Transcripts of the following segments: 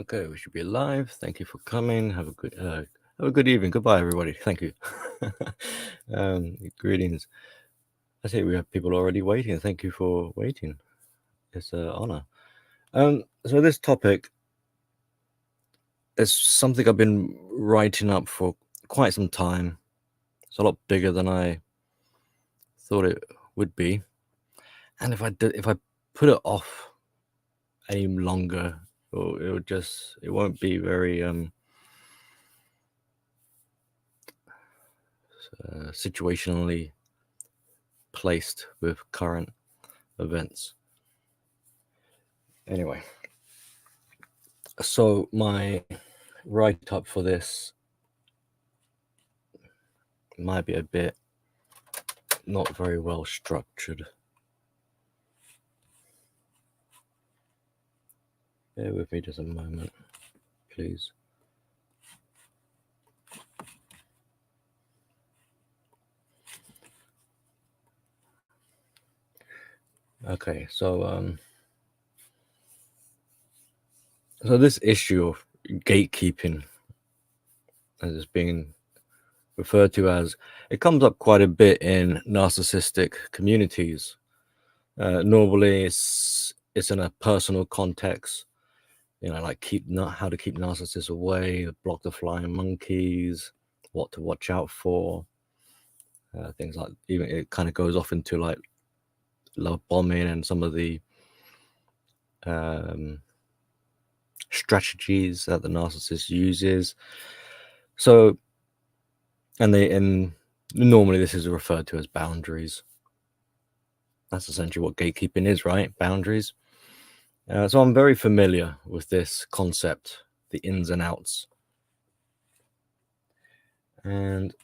Okay, we should be live. Thank you for coming. Have a good evening. Goodbye, everybody. Thank you. Greetings. I see we have people already waiting. Thank you for waiting. It's an honor. So this topic is something I've been writing up for quite some time. It's a lot bigger than I thought it would be, and if I put it off any longer, it won't be very situationally placed with current events. Anyway, so my write up for this might be a bit not very well structured. Bear with me just a moment, please. Okay, so this issue of gatekeeping, as it's being referred to as, it comes up quite a bit in narcissistic communities. Normally, it's in a personal context, like how to keep narcissists away, block the flying monkeys, what to watch out for, things like, even it kind of goes off into like love bombing and some of the strategies that the narcissist uses. So, and normally this is referred to as boundaries. That's essentially what gatekeeping is, right? Boundaries. So I'm very familiar with this concept, the ins and outs. And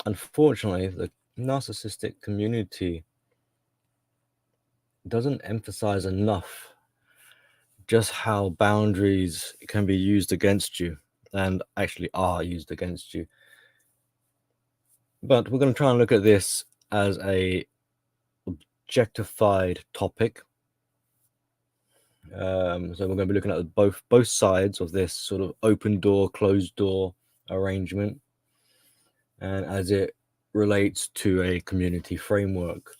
unfortunately, the narcissistic community doesn't emphasize enough just how boundaries can be used against you, and actually are used against you. But we're going to try and look at this as a objectified topic. So we're going to be looking at both sides of this sort of open door, closed door arrangement, and as it relates to a community framework.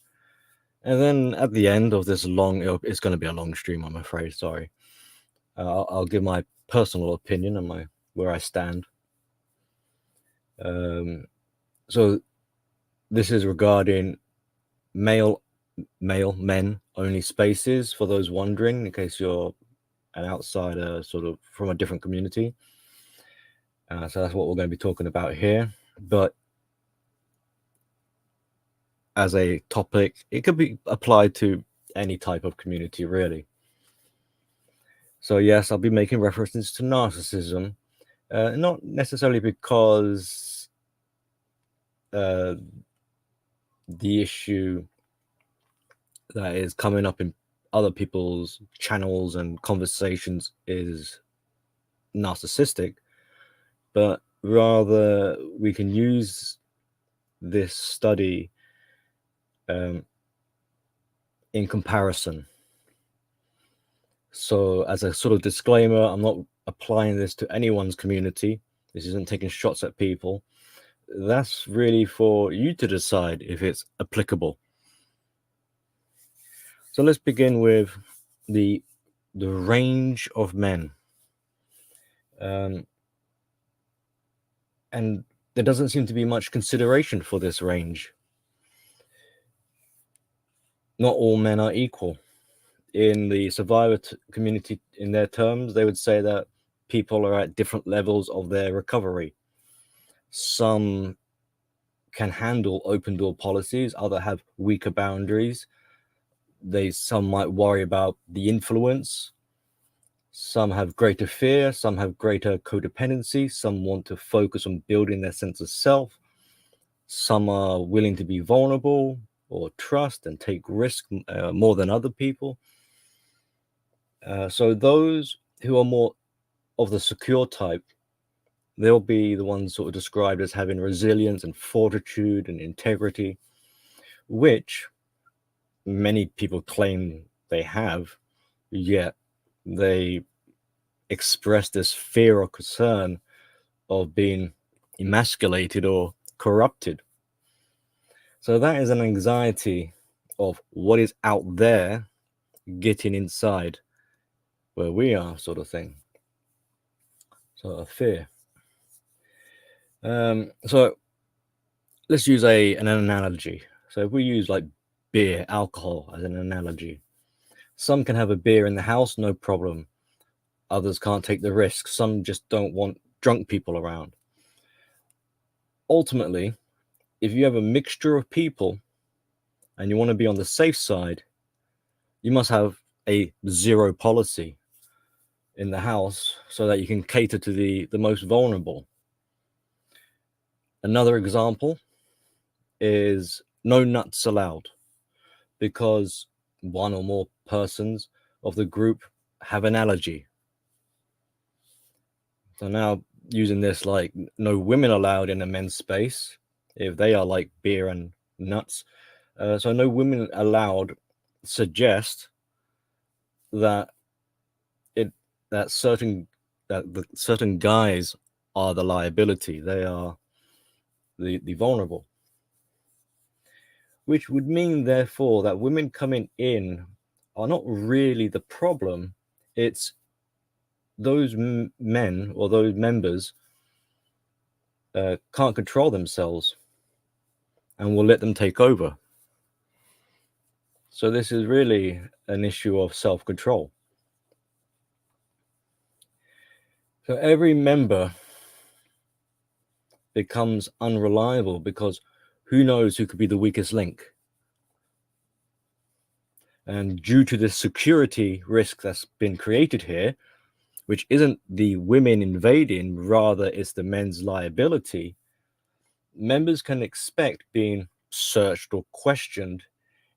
And then at the end of this it's going to be a long stream, I'm afraid. Sorry. I'll give my personal opinion and where I stand. So this is regarding men only spaces, for those wondering, in case you're an outsider sort of from a different community. So that's what we're going to be talking about here. But as a topic, it could be applied to any type of community, really. So yes, I'll be making references to narcissism, not necessarily because the issue that is coming up in other people's channels and conversations is narcissistic, but rather we can use this study in comparison. So as a sort of disclaimer, I'm not applying this to anyone's community. This isn't taking shots at people. That's really for you to decide if it's applicable. So let's begin with the range of men. And there doesn't seem to be much consideration for this range. Not all men are equal. In the survivor community, in their terms, they would say that people are at different levels of their recovery. Some can handle open door policies, others have weaker boundaries. Some might worry about the influence. Some have greater fear, some have greater codependency, some want to focus on building their sense of self. Some are willing to be vulnerable or trust and take risk more than other people. So those who are more of the secure type, they'll be the ones sort of described as having resilience and fortitude and integrity, which many people claim they have, yet they express this fear or concern of being emasculated or corrupted. So that is an anxiety of what is out there getting inside where we are, sort of thing. Sort of fear. So let's use an analogy. So if we use like beer, alcohol as an analogy, some can have a beer in the house, no problem. Others can't take the risk. Some just don't want drunk people around. Ultimately, if you have a mixture of people and you want to be on the safe side, you must have a zero policy in the house so that you can cater to the most vulnerable. Another example is no nuts allowed, because one or more persons of the group have an allergy. So now using this, like no women allowed in a men's space if they are like beer and nuts. So no women allowed suggest that certain guys are the liability. They are the vulnerable, which would mean therefore that women coming in are not really the problem. It's those men or those members can't control themselves and will let them take over. So this is really an issue of self-control. So every member becomes unreliable because who knows who could be the weakest link. And due to the security risk that's been created here, which isn't the women invading, rather it's the men's liability, members can expect being searched or questioned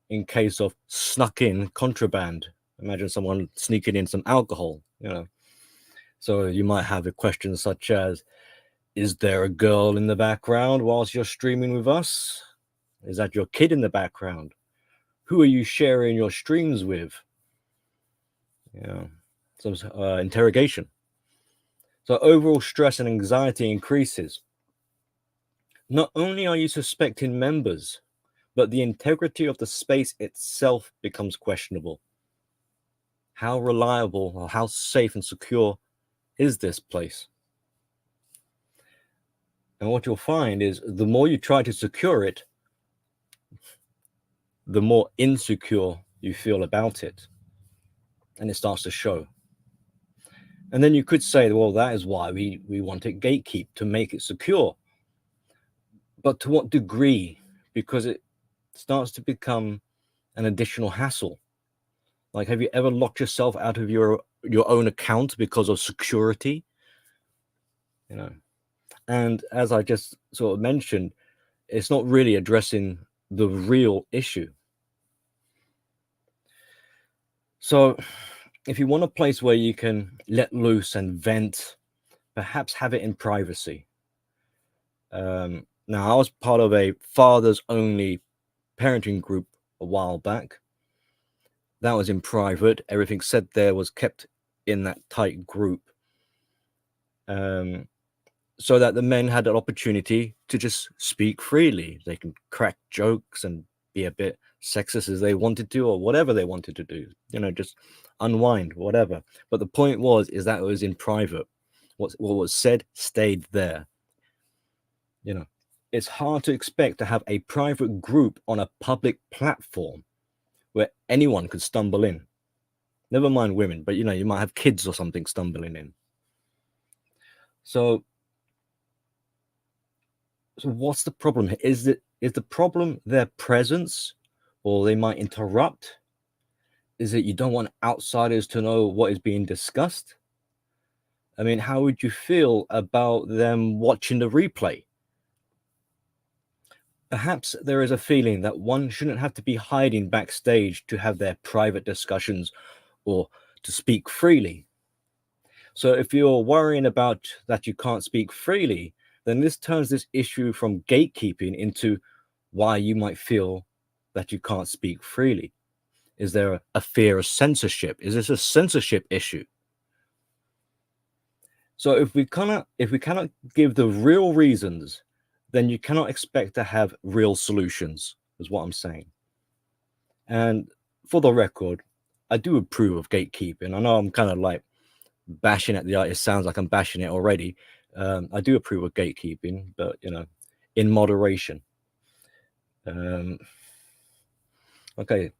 in case of snuck in contraband. Imagine someone sneaking in some alcohol, So you might have a question such as, is there a girl in the background whilst you're streaming with us? Is that your kid in the background? Who are you sharing your streams with? Some interrogation. So overall stress and anxiety increases. Not only are you suspecting members, but the integrity of the space itself becomes questionable. How reliable or how safe and secure is this place? And what you'll find is the more you try to secure it, the more insecure you feel about it. And it starts to show. And then you could say, well, that is why we want it gatekeep, to make it secure. But to what degree? Because it starts to become an additional hassle. Like, have you ever locked yourself out of your own account because of security? And as I just sort of mentioned, it's not really addressing the real issue. So if you want a place where you can let loose and vent, perhaps have it in privacy. Now, I was part of a fathers only parenting group a while back. That was in private. Everything said there was kept in that tight group. So that the men had an opportunity to just speak freely. They can crack jokes and be a bit sexist as they wanted to, or whatever they wanted to do, just unwind, whatever. But the point is that it was in private. What was said stayed there. It's hard to expect to have a private group on a public platform where anyone could stumble in. Never mind women, but you might have kids or something stumbling in. So what's the problem? Is the problem their presence, or they might interrupt? Is it you don't want outsiders to know what is being discussed? I mean, how would you feel about them watching the replay? Perhaps there is a feeling that one shouldn't have to be hiding backstage to have their private discussions or to speak freely. So if you're worrying about that you can't speak freely, then this turns this issue from gatekeeping into why you might feel that you can't speak freely. Is there a fear of censorship? Is this a censorship issue? So if we cannot give the real reasons, then you cannot expect to have real solutions, is what I'm saying. And for the record, I do approve of gatekeeping. I know I'm kind of like bashing at the art. It sounds like I'm bashing it already. I do approve of gatekeeping, but in moderation. Um, okay,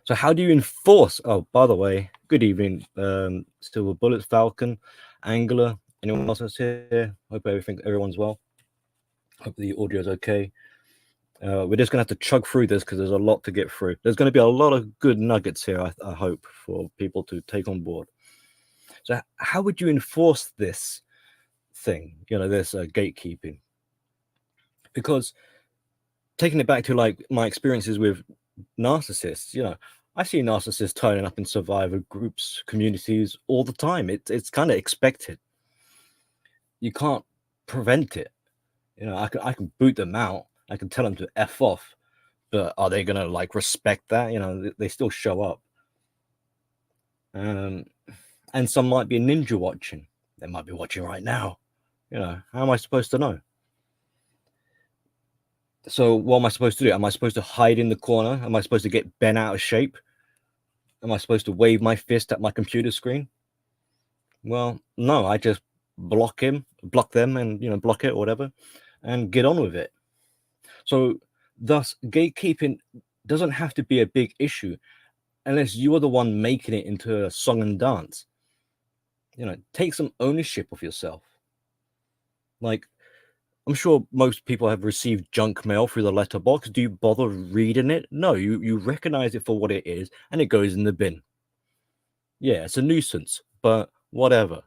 so how do you enforce? Oh, by the way, good evening, Silver Bullets, Falcon, Angler, anyone else that's here? Hope everyone's well. Hope the audio's okay. We're just gonna have to chug through this because there's a lot to get through. There's going to be a lot of good nuggets here, I hope, for people to take on board. So, how would you enforce this thing? This gatekeeping? Because taking it back to like my experiences with narcissists, I see narcissists turning up in survivor groups, communities all the time. It's kind of expected. You can't prevent it. I can boot them out. I can tell them to F off, but are they gonna like respect that? They still show up. And some might be ninja watching. They might be watching right now. How am I supposed to know? So what am I supposed to do? Am I supposed to hide in the corner? Am I supposed to get bent out of shape? Am I supposed to wave my fist at my computer screen? Well, no, I just block them and block it or whatever and get on with it. So thus gatekeeping doesn't have to be a big issue unless you are the one making it into a song and dance. Take some ownership of yourself. Like, I'm sure most people have received junk mail through the letterbox. Do you bother reading it? No, you recognize it for what it is and it goes in the bin. Yeah, it's a nuisance, but whatever.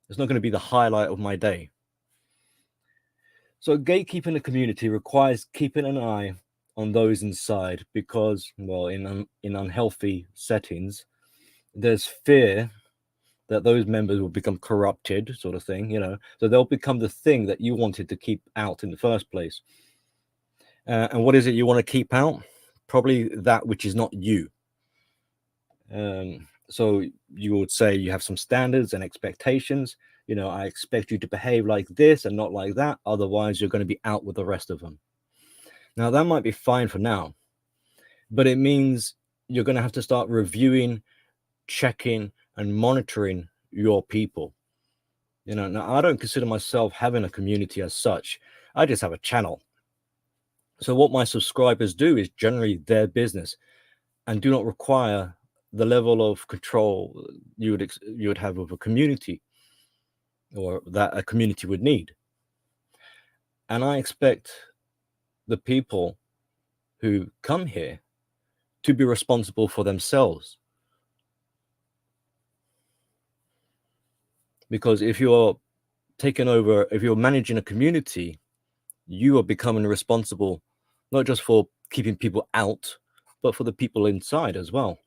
It's not going to be the highlight of my day. So gatekeeping the community requires keeping an eye on those inside because, well, in unhealthy settings, there's fear that those members will become corrupted, sort of thing, so they'll become the thing that you wanted to keep out in the first place. And what is it you want to keep out? Probably that which is not you. So you would say you have some standards and expectations. I expect you to behave like this and not like that. Otherwise, you're going to be out with the rest of them. Now, that might be fine for now, but it means you're going to have to start reviewing, checking, and monitoring your people. Now I don't consider myself having a community as such. I just have a channel. So what my subscribers do is generally their business and do not require the level of control you would have with a community or that a community would need. And I expect the people who come here to be responsible for themselves. Because if you're managing a community, you are becoming responsible not just for keeping people out, but for the people inside as well.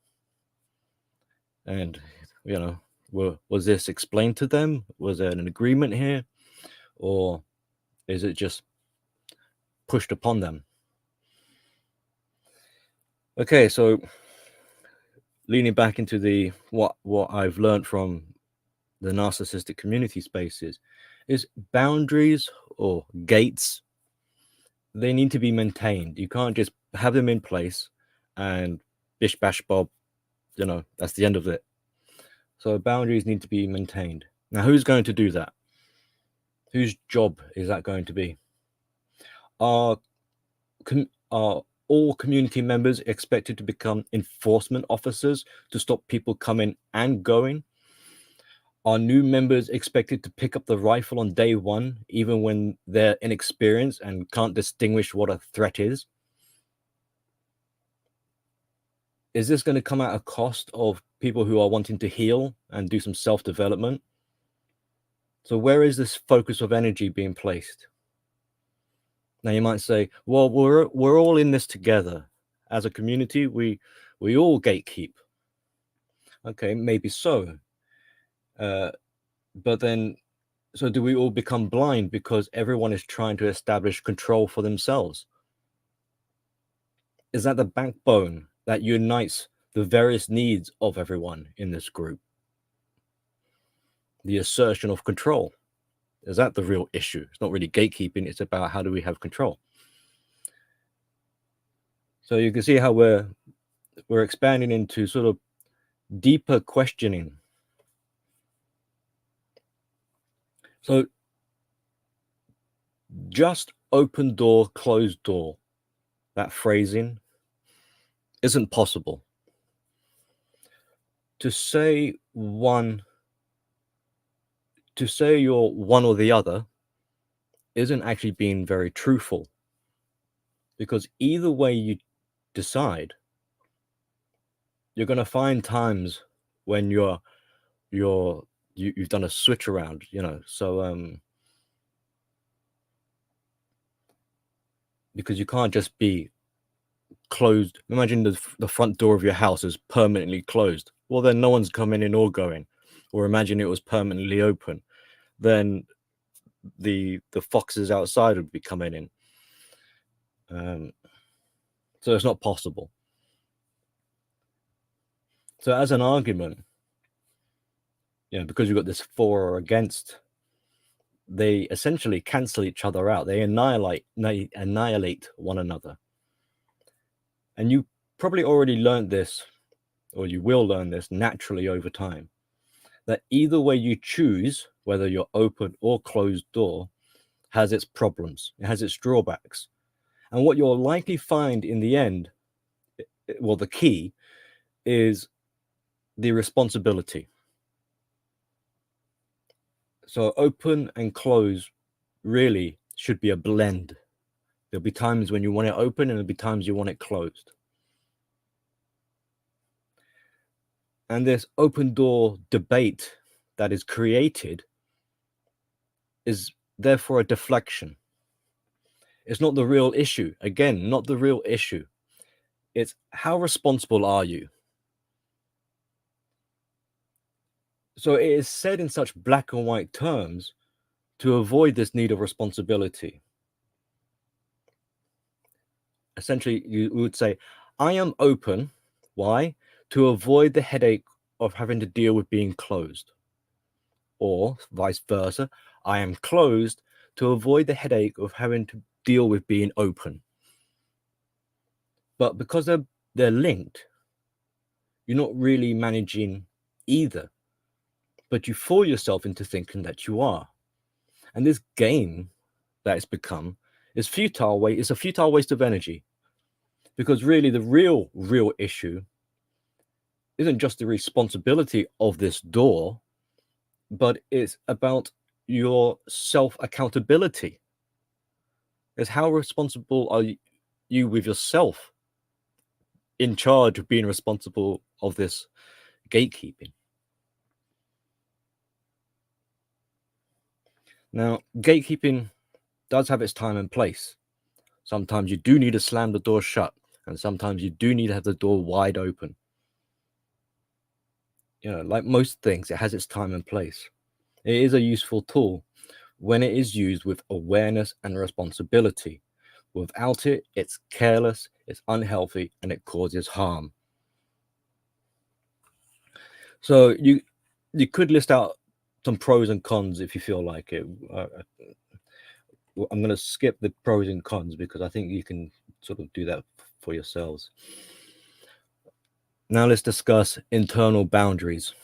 And was this explained to them? Was there an agreement here, or is it just pushed upon them? Okay, so leaning back into the what I've learned from the narcissistic community spaces is boundaries or gates. They need to be maintained. You can't just have them in place and bish bash bob, that's the end of it. So boundaries need to be maintained. Now, who's going to do that? Whose job is that going to be? Are all community members expected to become enforcement officers to stop people coming and going? Are new members expected to pick up the rifle on day one, even when they're inexperienced and can't distinguish what a threat is? Is this going to come at a cost of people who are wanting to heal and do some self-development? So where is this focus of energy being placed? Now you might say, well, we're all in this together. As a community, we all gatekeep. Okay, maybe so. But then, so do we all become blind because everyone is trying to establish control for themselves? Is that the backbone that unites the various needs of everyone in this group? the assertion of control. Is that the real issue? It's not really gatekeeping, it's about how do we have control. So you can see how we're expanding into sort of deeper questioning. So just open door, closed door, that phrasing isn't possible. To say you're one or the other isn't actually being very truthful, because either way you decide, you're going to find times when you've done a switch around, so because you can't just be closed. Imagine the front door of your house is permanently closed. Well, then no one's coming in or going. Or imagine it was permanently open, then the foxes outside would be coming in. So it's not possible. So as an argument, because you've got this for or against, they essentially cancel each other out. They annihilate one another. And you probably already learned this, or you will learn this naturally over time, that either way you choose, whether you're open or closed door, has its problems, it has its drawbacks. And what you'll likely find in the end, well, the key is the responsibility. So open and close really should be a blend. There'll be times when you want it open and there'll be times you want it closed. And this open door debate that is created is therefore a deflection. It's not the real issue. Again, not the real issue. It's how responsible are you? So it is said in such black and white terms to avoid this need of responsibility. Essentially, you would say, I am open. Why? To avoid the headache of having to deal with being closed. Or vice versa, I am closed to avoid the headache of having to deal with being open. But because they're linked, you're not really managing either. But you fool yourself into thinking that you are. And this game that it's become is futile. It's a futile waste of energy. Because really the real issue isn't just the responsibility of this door, but it's about your self-accountability. It's how responsible are you with yourself, in charge of being responsible of this gatekeeping. Now, gatekeeping does have its time and place. Sometimes you do need to slam the door shut, and sometimes you do need to have the door wide open. Like most things, it has its time and place. It is a useful tool when it is used with awareness and responsibility. Without it, it's careless, it's unhealthy, and it causes harm. So you could list out some pros and cons if you feel like it. I'm going to skip the pros and cons because I think you can sort of do that for yourselves. Now let's discuss internal boundaries.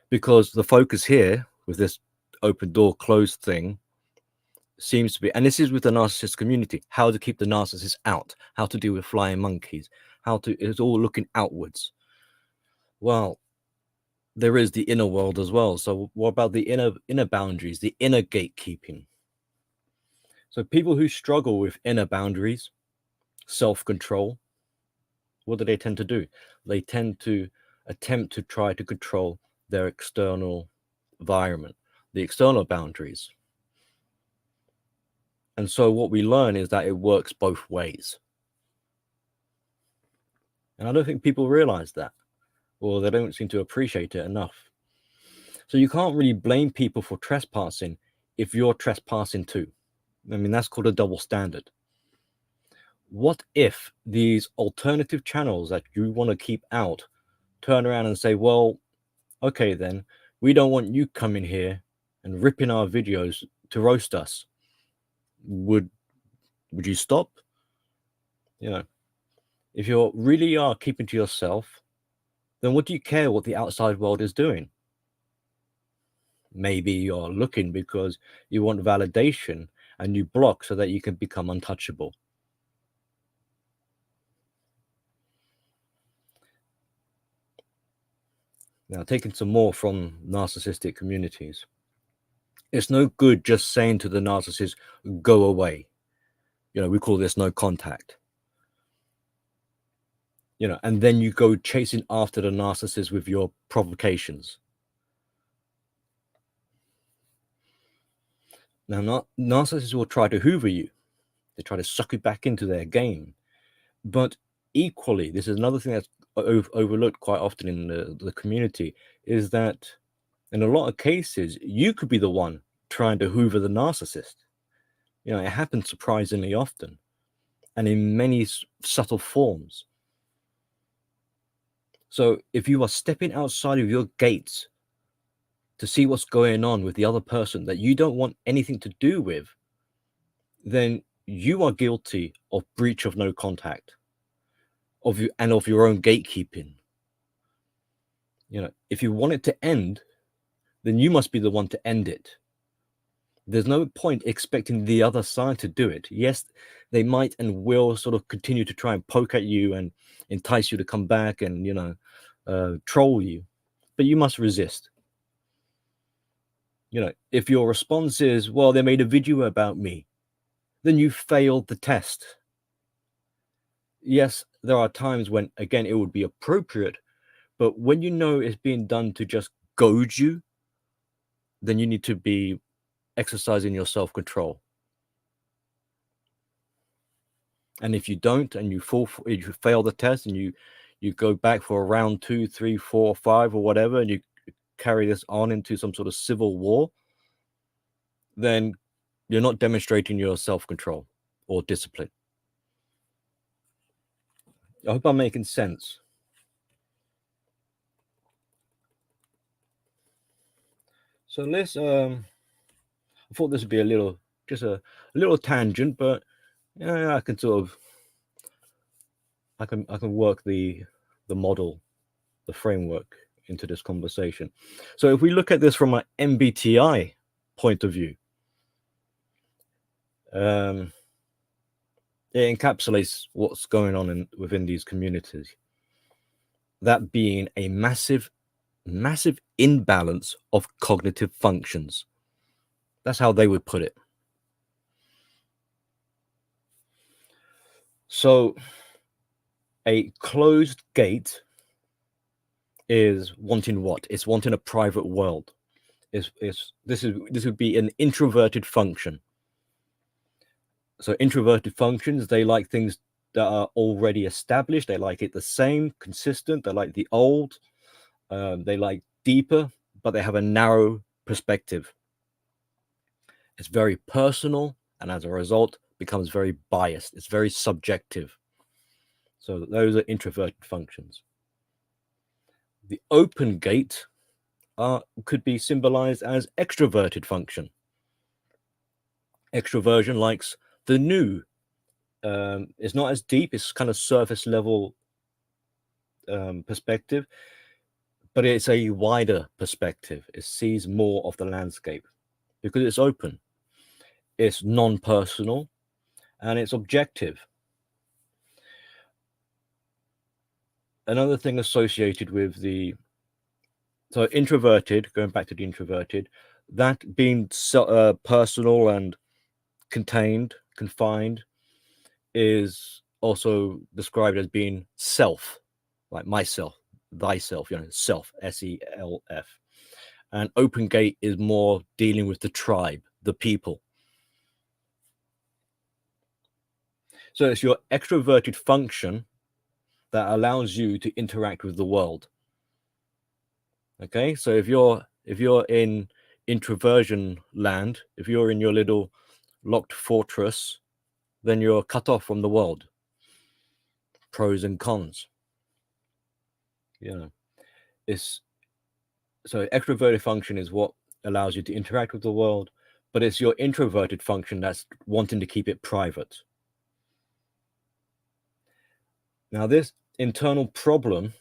Because the focus here with this open door closed thing seems to be, and this is with the narcissist community, how to keep the narcissist out, how to deal with flying monkeys, it's all looking outwards. Well, there is the inner world as well. So what about the inner boundaries, the inner gatekeeping? So people who struggle with inner boundaries, self-control, what do they tend to do? They tend to attempt to try to control their external environment, the external boundaries. And so what we learn is that it works both ways. And I don't think people realize that, or they don't seem to appreciate it enough. So you can't really blame people for trespassing if you're trespassing too. I mean, that's called a double standard. What if these alternative channels that you want to keep out turn around and say, well, okay, then We don't want you coming here and ripping our videos to roast us. Would you stop? You know, if you really are keeping to yourself, then what do you care what the outside world is doing? Maybe you're looking because you want validation and you block so that you can become untouchable. Now, taking some more from narcissistic communities. It's no good just saying to the narcissist, go away. We call this no contact. And then you go chasing after the narcissist with your provocations. Now, narcissists will try to hoover you. They try to suck you back into their game. But equally, this is another thing that's overlooked quite often in the community, is that in a lot of cases, you could be the one trying to hoover the narcissist. It happens surprisingly often and in many subtle forms. So if you are stepping outside of your gates to see what's going on with the other person that you don't want anything to do with, then you are guilty of breach of no contact, of your own gatekeeping. If you want it to end, then you must be the one to end it. There's no point expecting the other side to do it. Yes, they might and will sort of continue to try and poke at you and entice you to come back and, troll you, but you must resist. If your response is, well, they made a video about me, then you failed the test. Yes, there are times when, again, it would be appropriate, but when you know it's being done to just goad you, then you need to be exercising your self-control. And if you don't, and you fail the test, and you go back for round 2, 3, 4, 5, or whatever, and you carry this on into some sort of civil war, then you're not demonstrating your self-control or discipline. I hope I'm making sense. So let's I thought this would be a little tangent, but I can sort of I can work the model, the framework into this conversation. So if we look at this from an MBTI point of view, it encapsulates what's going on within these communities. That being a massive imbalance of cognitive functions. That's how they would put it. So a closed gate is wanting what? It's wanting a private world. This would be an introverted function. So introverted functions, they like things that are already established. They like it the same, consistent. They like the old. They like deeper, but they have a narrow perspective. It's very personal, and as a result, becomes very biased. It's very subjective. So those are introverted functions. The open gate could be symbolized as extroverted function. Extroversion likes the new. It's not as deep. It's kind of surface level perspective, but it's a wider perspective. It sees more of the landscape because it's open. It's non-personal and it's objective. Another thing associated with so introverted, going back to the introverted, that being personal and confined, is also described as being self, like myself, thyself, self, SELF. And open gate is more dealing with the tribe, the people. So it's your extroverted function that allows you to interact with the world. Okay, so if you're in introversion land, if you're in your little locked fortress, then you're cut off from the world. Pros and cons. It's So extroverted function is what allows you to interact with the world, but it's your introverted function that's wanting to keep it private. Now, this internal problem,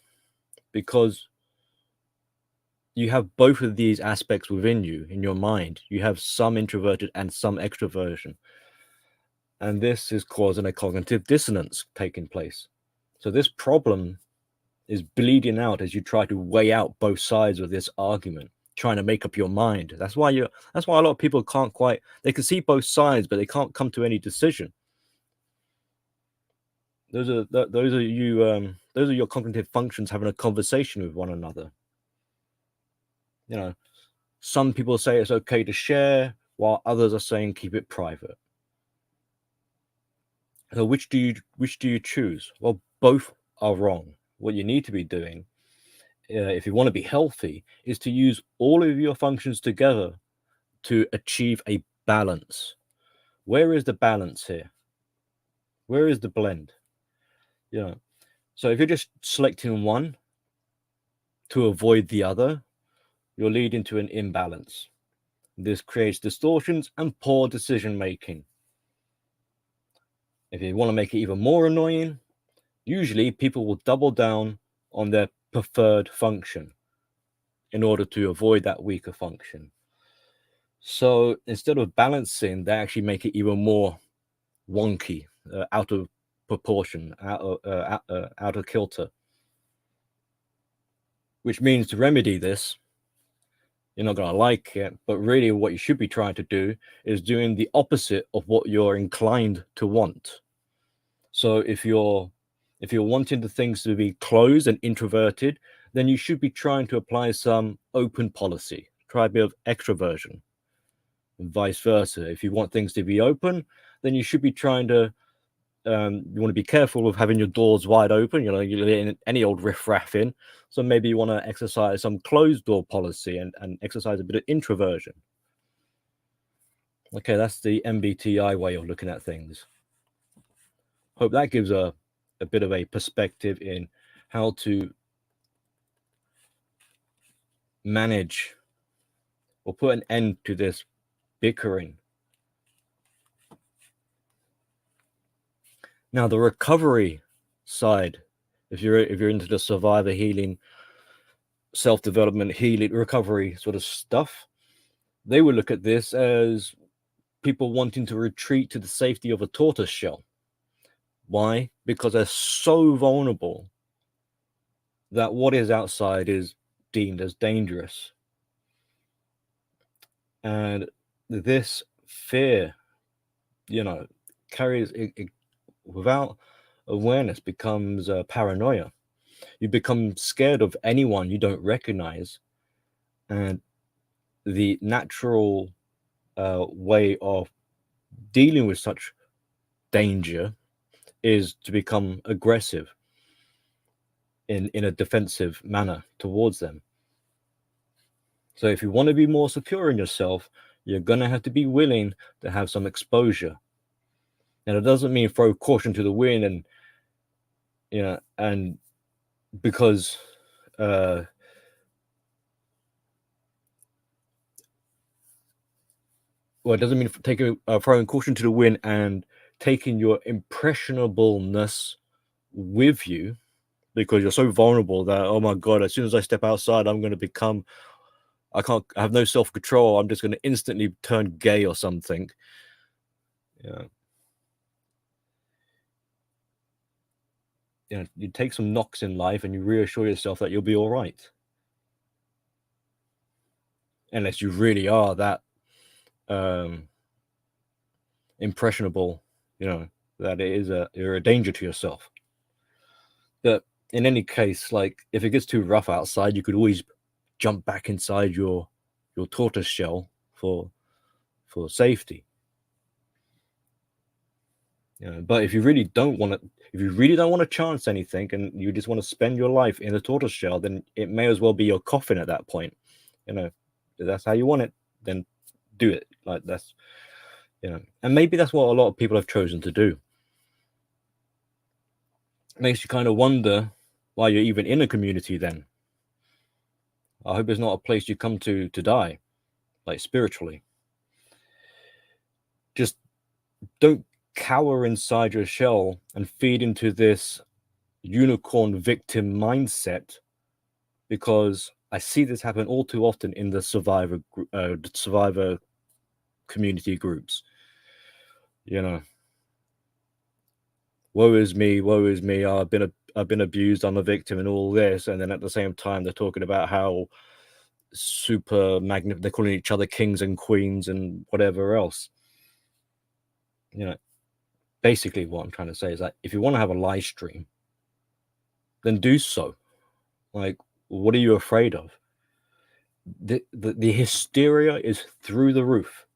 because you have both of these aspects within you, in your mind, you have some introverted and some extroversion. And this is causing a cognitive dissonance taking place. So this problem is bleeding out as you try to weigh out both sides of this argument, trying to make up your mind. That's why a lot of people can't quite, they can see both sides, but they can't come to any decision. Those are your cognitive functions having a conversation with one another. You know, some people say it's okay to share, while others are saying keep it private. So which do you choose? Well, both are wrong. What you need to be doing, if you want to be healthy, is to use all of your functions together to achieve a balance. Where is the balance here? Where is the blend? So if you're just selecting one to avoid the other, you're leading to an imbalance. This creates distortions and poor decision making. If you want to make it even more annoying, usually people will double down on their preferred function in order to avoid that weaker function. So instead of balancing, they actually make it even more wonky, out of proportion, out of kilter. Which means to remedy this, you're not going to like it, but really what you should be trying to do is doing the opposite of what you're inclined to want. So if you're wanting the things to be closed and introverted, then you should be trying to apply some open policy, try a bit of extroversion, and vice versa. If you want things to be open, then you should be trying to you want to be careful of having your doors wide open. You let any old riffraff in. So maybe you want to exercise some closed door policy and exercise a bit of introversion. Okay, that's the MBTI way of looking at things. Hope that gives a bit of a perspective in how to manage or put an end to this bickering. Now, the recovery side, if you're into the survivor healing, self-development, healing, recovery sort of stuff, they would look at this as people wanting to retreat to the safety of a tortoise shell. Why? Because they're so vulnerable that what is outside is deemed as dangerous. And this fear, carries it without awareness, becomes paranoia. You become scared of anyone you don't recognize. And the natural way of dealing with such danger is to become aggressive in a defensive manner towards them. So if you want to be more secure in yourself, you're going to have to be willing to have some exposure. And it doesn't mean throw caution to the wind and because well, it doesn't mean throwing caution to the wind and taking your impressionableness with you, because you're so vulnerable that, oh my God, as soon as I step outside, I'm going to become, I have no self-control. I'm just going to instantly turn gay or something. You take some knocks in life and you reassure yourself that you'll be all right. Unless you really are that impressionable, that you're a danger to yourself. But in any case, like if it gets too rough outside, you could always jump back inside your tortoise shell for safety. But if you really don't want to chance anything and you just want to spend your life in a tortoise shell, then it may as well be your coffin at that point. If that's how you want it, then do it. Like that's, and maybe that's what a lot of people have chosen to do. It makes you kind of wonder why you're even in a community then. I hope it's not a place you come to die, like spiritually. Just don't cower inside your shell and feed into this unicorn victim mindset, because I see this happen all too often in the survivor community groups. You know, woe is me, woe is me. Oh, I've been abused. I'm a victim, and all this. And then at the same time, they're talking about how they're calling each other kings and queens and whatever else. You know, basically what I'm trying to say is that if you want to have a live stream, then do so. Like, what are you afraid of? The hysteria is through the roof.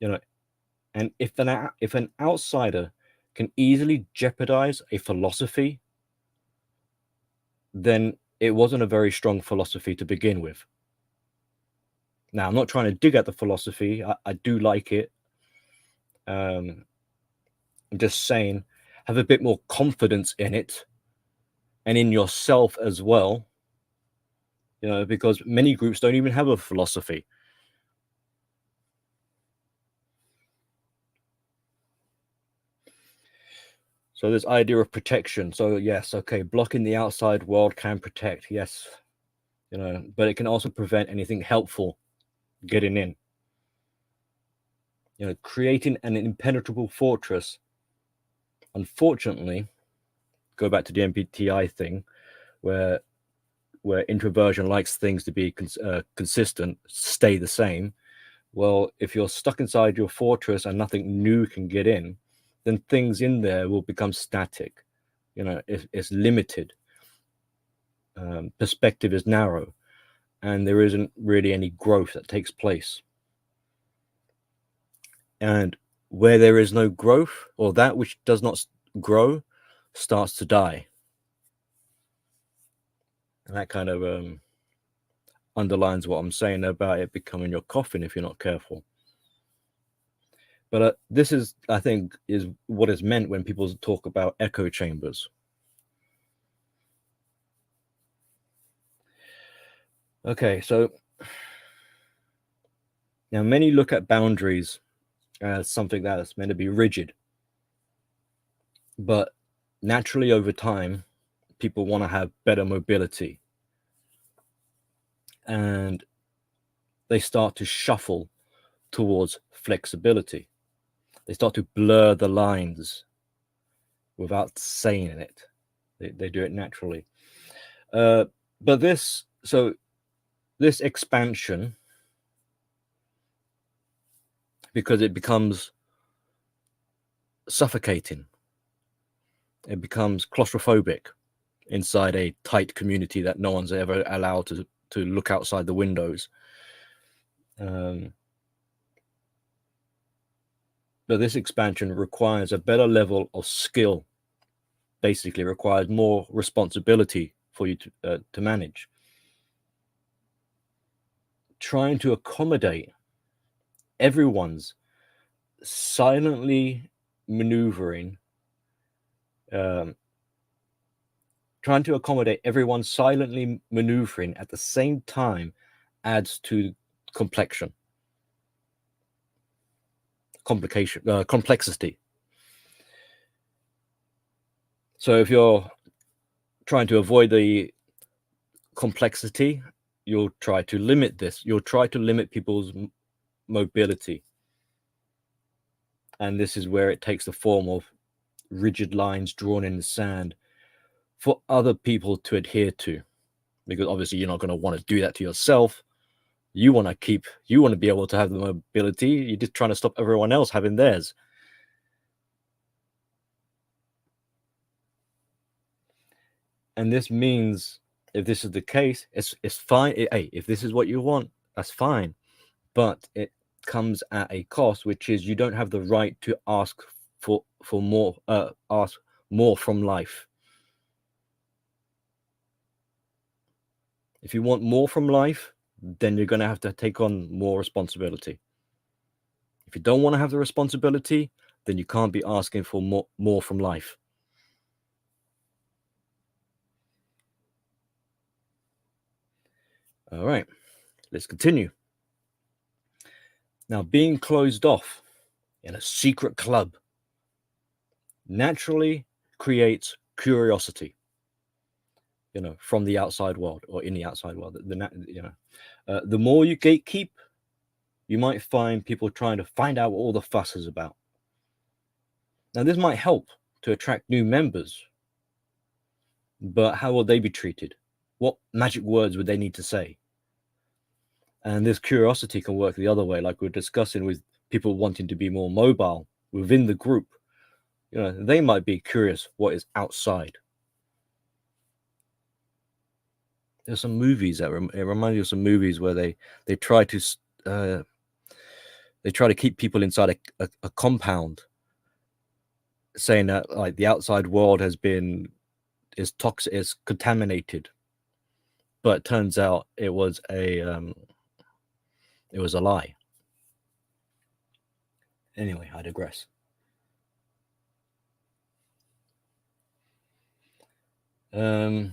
You know, and if an outsider can easily jeopardize a philosophy, then it wasn't a very strong philosophy to begin with. Now, I'm not trying to dig at the philosophy. I do like it. I'm just saying, have a bit more confidence in it and in yourself as well. You know, because many groups don't even have a philosophy. So this idea of protection. So yes, okay, blocking the outside world can protect, yes, you know, but it can also prevent anything helpful getting in. You know, creating an impenetrable fortress. Unfortunately, go back to the MBTI thing, where introversion likes things to be consistent, stay the same. Well, if you're stuck inside your fortress and nothing new can get in, then things in there will become static. You know, it's limited. Perspective is narrow, and there isn't really any growth that takes place. And where there is no growth, or that which does not grow, starts to die. And that kind of underlines what I'm saying about it becoming your coffin if you're not careful. But this is, I think, is what is meant when people talk about echo chambers. Okay, so now many look at boundaries as something that is meant to be rigid. But naturally, over time, people want to have better mobility. And they start to shuffle towards flexibility. They start to blur the lines without saying it. They do it naturally. But this expansion, because it becomes suffocating, it becomes claustrophobic inside a tight community that no one's ever allowed to look outside the windows. But this expansion requires a better level of skill, basically requires more responsibility for you to manage. Trying to accommodate everyone's silently maneuvering, trying to accommodate everyone silently maneuvering at the same time adds to complexity. So if you're trying to avoid the complexity, you'll try to limit this. You'll try to limit people's mobility. And this is where it takes the form of rigid lines drawn in the sand for other people to adhere to. Because obviously you're not going to want to do that to yourself. You want to be able to have the mobility. You're just trying to stop everyone else having theirs. And this means, if this is the case, it's fine. Hey, if this is what you want, that's fine. But it comes at a cost, which is you don't have the right to ask for more, ask more from life. If you want more from life, then you're going to have to take on more responsibility. If you don't want to have the responsibility, then you can't be asking for more from life. All right, let's continue. Now, being closed off in a secret club naturally creates curiosity, from the outside world or in the outside world. The more you gatekeep, you might find people trying to find out what all the fuss is about. Now, this might help to attract new members, but how will they be treated? What magic words would they need to say? And this curiosity can work the other way, like we're discussing with people wanting to be more mobile within the group. They might be curious what is outside. There's some movies that it reminds me of some movies where they try to keep people inside a compound, saying that like the outside world is toxic, is contaminated, but it turns out it was a lie. Anyway, I digress. Now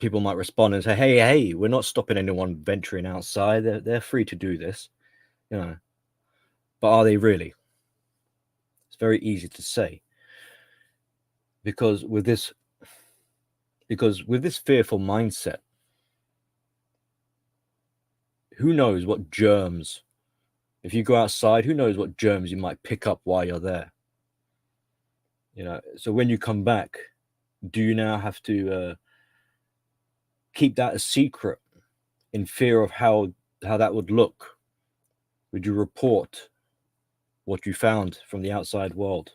people might respond and say, hey, we're not stopping anyone venturing outside. They're free to do this, but are they really? It's very easy to say, because with this fearful mindset, who knows what germs, if you go outside, who knows what germs you might pick up while you're there. So when you come back, do you now have to keep that a secret in fear of how that would look? Would you report what you found from the outside world?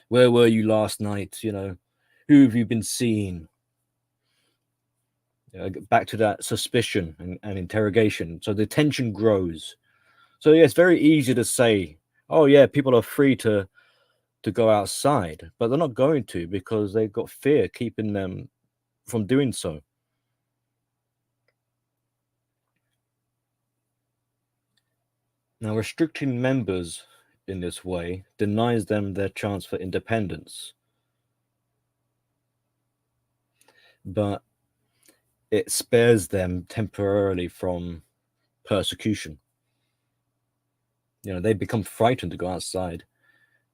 Where were you last night? Who have you been seeing? Back to that suspicion and interrogation. So the tension grows. So yeah, it's very easy to say, oh yeah, people are free to go outside, but they're not going to, because they've got fear keeping them from doing so. Now, restricting members in this way denies them their chance for independence, but it spares them temporarily from persecution. They become frightened to go outside,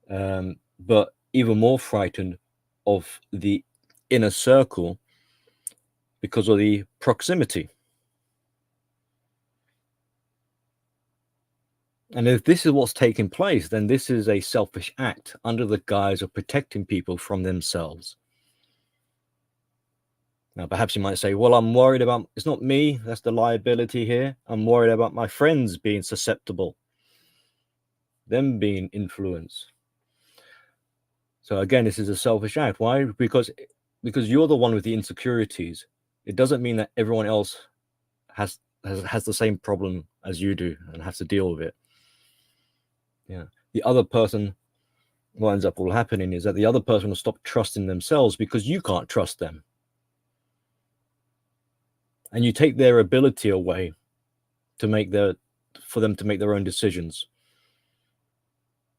but even more frightened of the inner circle because of the proximity. And if this is what's taking place, then this is a selfish act under the guise of protecting people from themselves. Now, perhaps you might say, well, I'm worried about, it's not me, that's the liability here. I'm worried about my friends being susceptible, them being influenced. So again, this is a selfish act. Why? Because you're the one with the insecurities. It doesn't mean that everyone else has the same problem as you do and has to deal with it. The other person, what ends up all happening is that the other person will stop trusting themselves because you can't trust them. And you take their ability away for them to make their own decisions.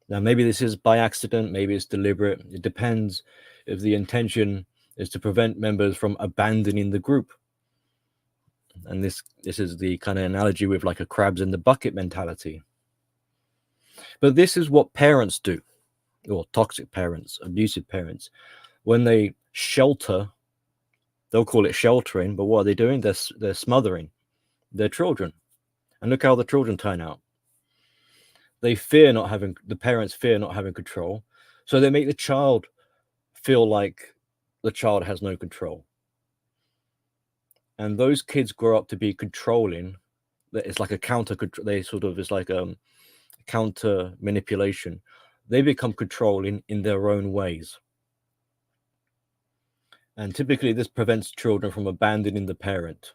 Now, maybe this is by accident, maybe it's deliberate. It depends if the intention is to prevent members from abandoning the group. And this is the kind of analogy with like a crabs in the bucket mentality. But this is what parents do, or toxic parents, abusive parents. When they shelter, they'll call it sheltering, but what are they doing? They're smothering their children. And look how the children turn out. The parents fear not having control. So they make the child feel like the child has no control. And those kids grow up to be controlling. It's like a it's like counter manipulation. They become controlling in their own ways. And typically this prevents children from abandoning the parent.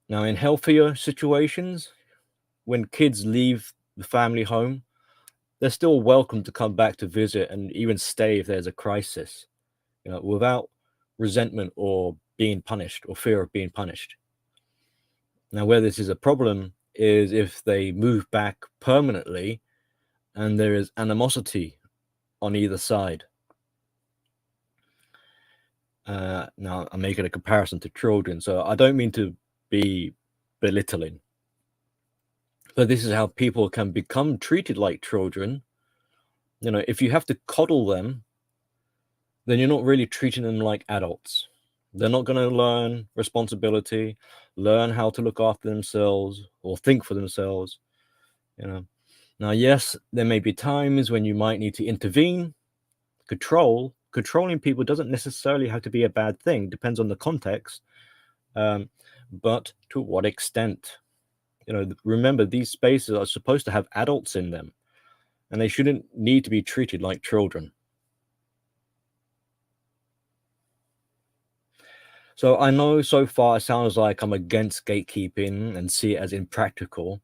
Now, in healthier situations, when kids leave the family home, they're still welcome to come back to visit and even stay if there's a crisis, without resentment or being punished or fear of being punished. Now, where this is a problem is if they move back permanently and there is animosity on either side. Now, I'm making a comparison to children, so I don't mean to be belittling, but this is how people can become treated like children. If you have to coddle them, then you're not really treating them like adults. They're not going to learn responsibility, learn how to look after themselves or think for themselves. Now, yes, there may be times when you might need to intervene. Controlling people doesn't necessarily have to be a bad thing. Depends on the context. But to what extent? Remember, these spaces are supposed to have adults in them, and they shouldn't need to be treated like children. So I know so far it sounds like I'm against gatekeeping and see it as impractical,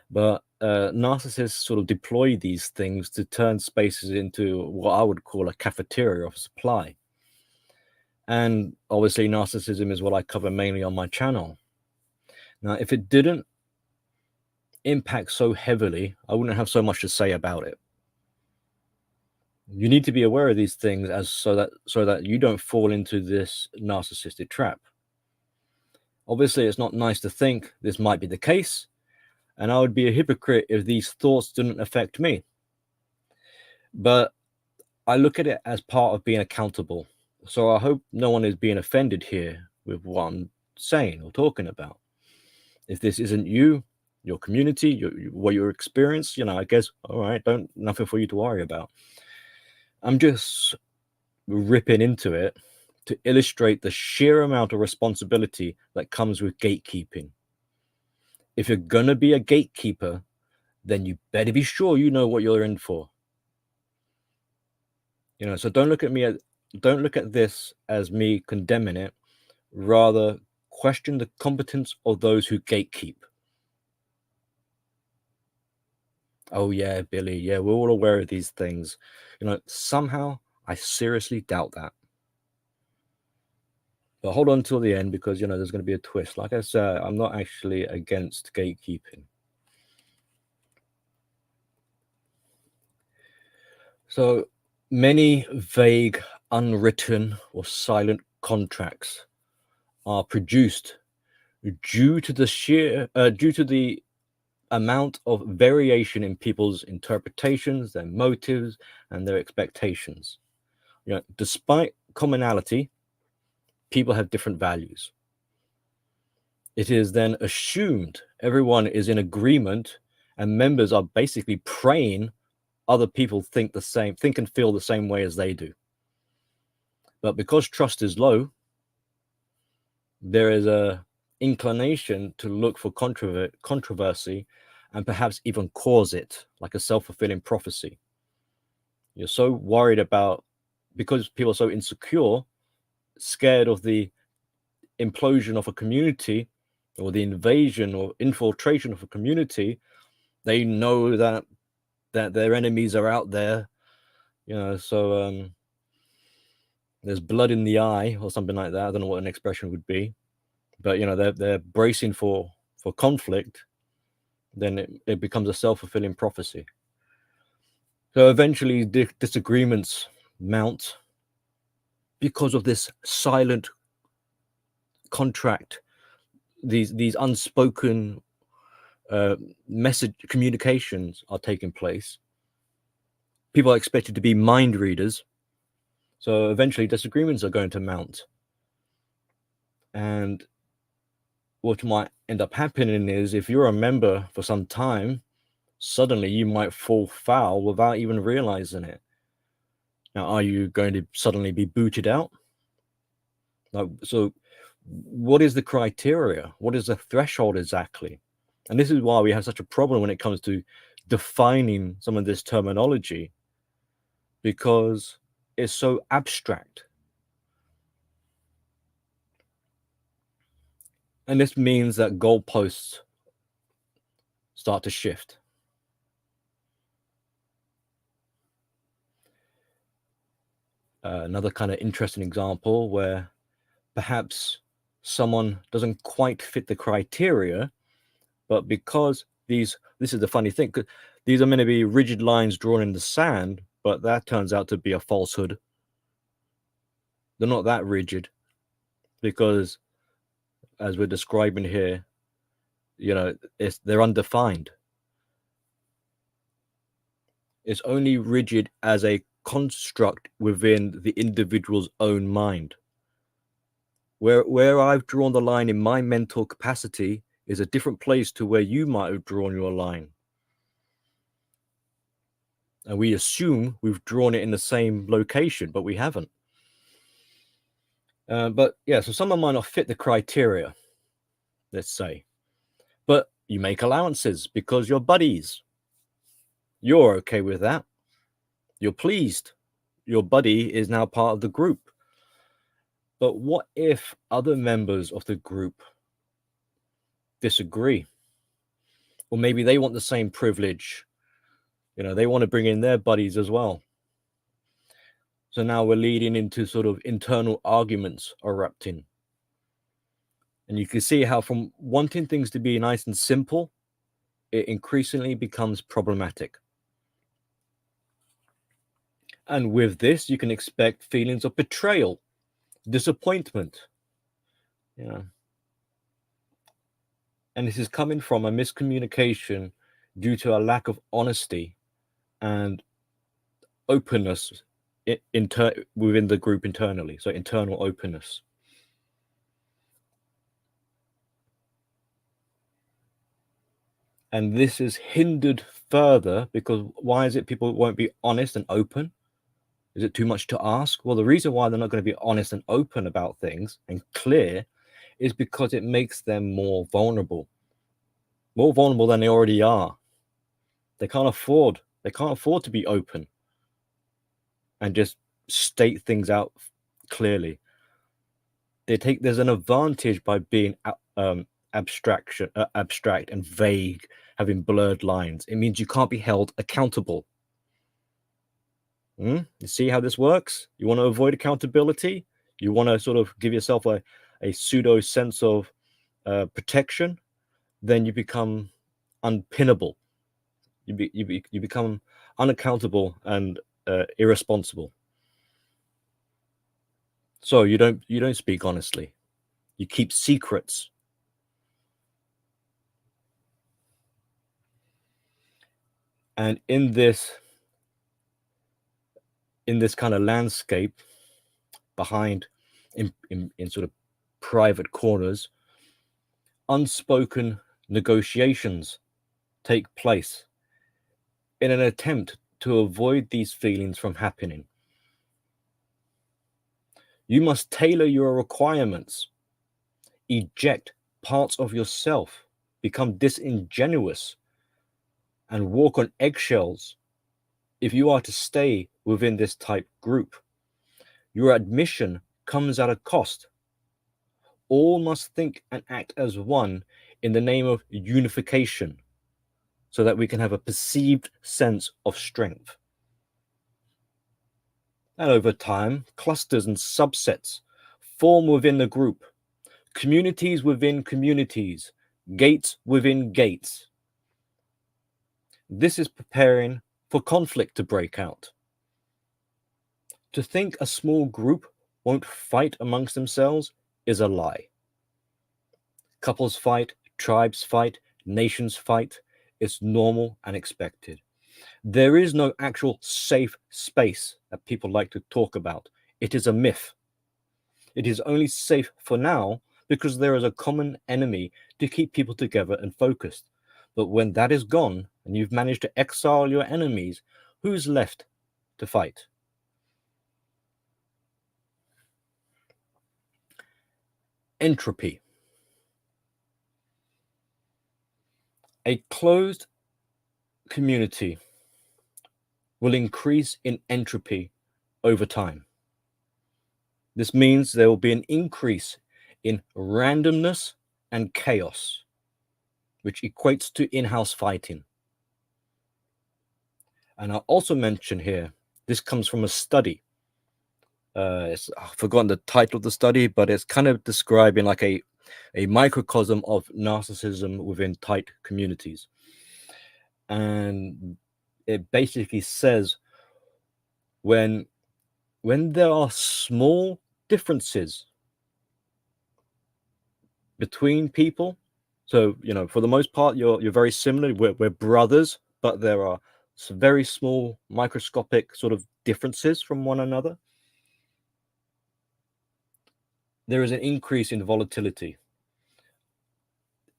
but narcissists sort of deploy these things to turn spaces into what I would call a cafeteria of supply. And obviously, narcissism is what I cover mainly on my channel. Now, if it didn't impact so heavily, I wouldn't have so much to say about it. You need to be aware of these things so that you don't fall into this narcissistic trap. Obviously, it's not nice to think this might be the case, and I would be a hypocrite if these thoughts didn't affect me. But I look at it as part of being accountable. So I hope no one is being offended here with what I'm saying or talking about. If this isn't you, your community, what your experience, I guess, all right, nothing for you to worry about. I'm just ripping into it to illustrate the sheer amount of responsibility that comes with gatekeeping. If you're going to be a gatekeeper, then you better be sure you know what you're in for. So don't look at this as me condemning it. Rather, question the competence of those who gatekeep. Oh yeah, Billy. Yeah, we're all aware of these things. Somehow I seriously doubt that. But hold on till the end because there's going to be a twist. Like I said, I'm not actually against gatekeeping. So many vague, unwritten, or silent contracts are produced due to the amount of variation in people's interpretations, their motives, and their expectations. Despite commonality, people have different values. It is then assumed everyone is in agreement, and members are basically praying other people think and feel the same way as they do. But because trust is low, there is a inclination to look for controversy and perhaps even cause it, like a self-fulfilling prophecy. You're so worried because people are so insecure, scared of the implosion of a community or the invasion or infiltration of a community. They know that their enemies are out there, so there's blood in the eye or something like that. I don't know what an expression would be, but they're bracing for conflict. Then it becomes a self-fulfilling prophecy. So eventually disagreements mount because of this silent contract, these unspoken message communications are taking place. People are expected to be mind readers, so eventually disagreements are going to mount. And what might end up happening is, if you're a member for some time, suddenly you might fall foul without even realizing it. Now, are you going to suddenly be booted out? So what is the criteria? What is the threshold exactly? And this is why we have such a problem when it comes to defining some of this terminology, because it's so abstract. And this means that goalposts start to shift. Another kind of interesting example where perhaps someone doesn't quite fit the criteria, but because this is the funny thing, 'cause these are meant to be rigid lines drawn in the sand, but that turns out to be a falsehood. They're not that rigid because, as we're describing here, they're undefined. It's only rigid as a construct within the individual's own mind. Where I've drawn the line in my mental capacity is a different place to where you might have drawn your line. And we assume we've drawn it in the same location, but we haven't. But yeah, so someone might not fit the criteria, let's say, but you make allowances because you're buddies. You're okay with that. You're pleased. Your buddy is now part of the group. But what if other members of the group disagree? Or maybe they want the same privilege. They want to bring in their buddies as well. So now we're leading into sort of internal arguments erupting. And you can see how from wanting things to be nice and simple, it increasingly becomes problematic. And with this, you can expect feelings of betrayal, disappointment. And this is coming from a miscommunication due to a lack of honesty and openness within the group internally. So internal openness. And this is hindered further because why is it people won't be honest and open? Is it too much to ask? Well, the reason why they're not going to be honest and open about things and clear is because it makes them more vulnerable than they already are. They can't afford to be open and just state things out clearly. There's an advantage by being abstract and vague, having blurred lines. It means you can't be held accountable. You see how this works? You want to avoid accountability? You want to sort of give yourself a pseudo sense of protection? Then you become unpinnable. You become unaccountable and irresponsible. So you don't speak honestly. You keep secrets. And in this kind of landscape, behind in sort of private corners, unspoken negotiations take place in an attempt to avoid these feelings from happening. You must tailor your requirements, eject parts of yourself, become disingenuous, and walk on eggshells if you are to stay within this type group. Your admission comes at a cost. All must think and act as one in the name of unification, so that we can have a perceived sense of strength. And over time, clusters and subsets form within the group, communities within communities, gates within gates. This is preparing for conflict to break out. To think a small group won't fight amongst themselves is a lie. Couples fight, tribes fight, nations fight. It's normal and expected. There is no actual safe space that people like to talk about. It is a myth. It is only safe for now because there is a common enemy to keep people together and focused. But when that is gone and you've managed to exile your enemies, who's left to fight? Entropy. A closed community will increase in entropy over time. This means there will be an increase in randomness and chaos, which equates to in-house fighting. And I'll also mention here, this comes from a study. I've forgotten the title of the study, but it's kind of describing like a microcosm of narcissism within tight communities. And it basically says when there are small differences between people. So, for the most part, you're very similar. We're brothers, but there are some very small, microscopic sort of differences from one another. There is an increase in volatility.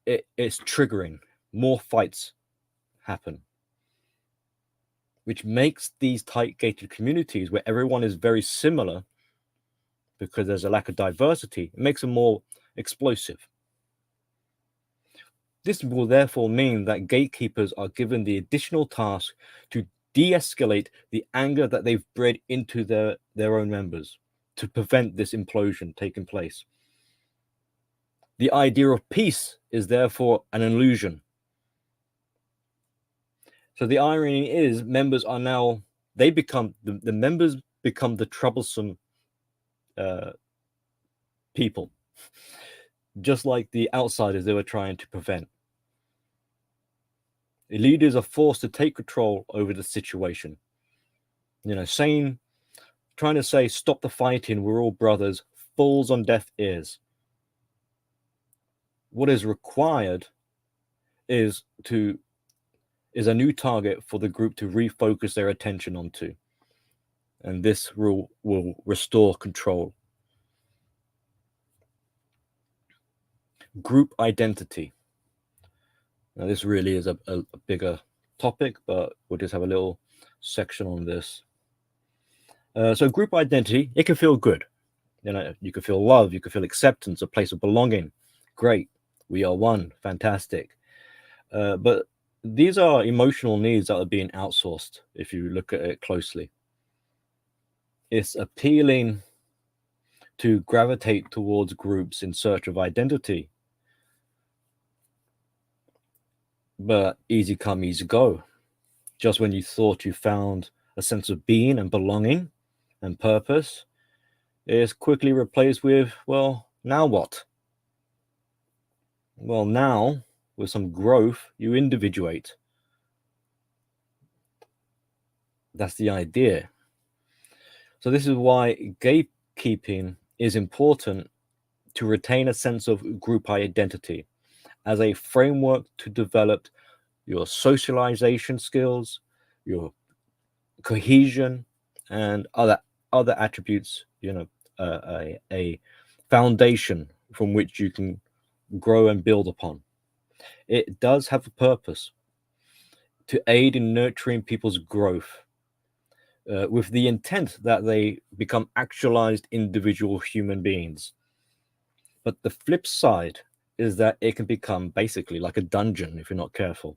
It's triggering. More fights happen, which makes these tight gated communities where everyone is very similar, because there's a lack of diversity, it makes them more explosive. This will therefore mean that gatekeepers are given the additional task to de-escalate the anger that they've bred into their own members, to prevent this implosion taking place. The idea of peace is therefore an illusion. So the irony is, members are now, they become, the members become the troublesome people, just like the outsiders they were trying to prevent. The leaders are forced to take control over the situation. Trying to say, stop the fighting, we're all brothers, falls on deaf ears. What is required is a new target for the group to refocus their attention onto. And this will restore control. Group identity. Now, this really is a bigger topic, but we'll just have a little section on this. So group identity, it can feel good. You can feel love, you can feel acceptance, a place of belonging. Great. We are one. Fantastic. But these are emotional needs that are being outsourced, if you look at it closely. It's appealing to gravitate towards groups in search of identity. But easy come, easy go. Just when you thought you found a sense of being and belonging and purpose, it's quickly replaced with, well, now what? Well, now, with some growth, you individuate. That's the idea. So this is why gatekeeping is important, to retain a sense of group identity as a framework to develop your socialization skills, your cohesion, and other attributes, a foundation from which you can grow and build upon. It does have a purpose to aid in nurturing people's growth, with the intent that they become actualized individual human beings. But the flip side is that it can become basically like a dungeon if you're not careful,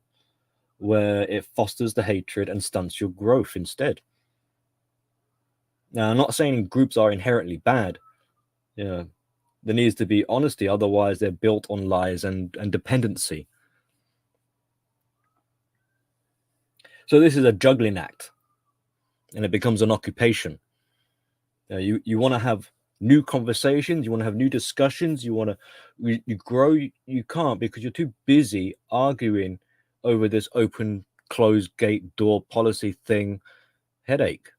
where it fosters the hatred and stunts your growth instead. Now, I'm not saying groups are inherently bad. There needs to be honesty, otherwise they're built on lies and dependency. So this is a juggling act, and it becomes an occupation. You want to have new conversations, you want to have new discussions, you grow, you can't, because you're too busy arguing over this open closed gate door policy thing. Headache.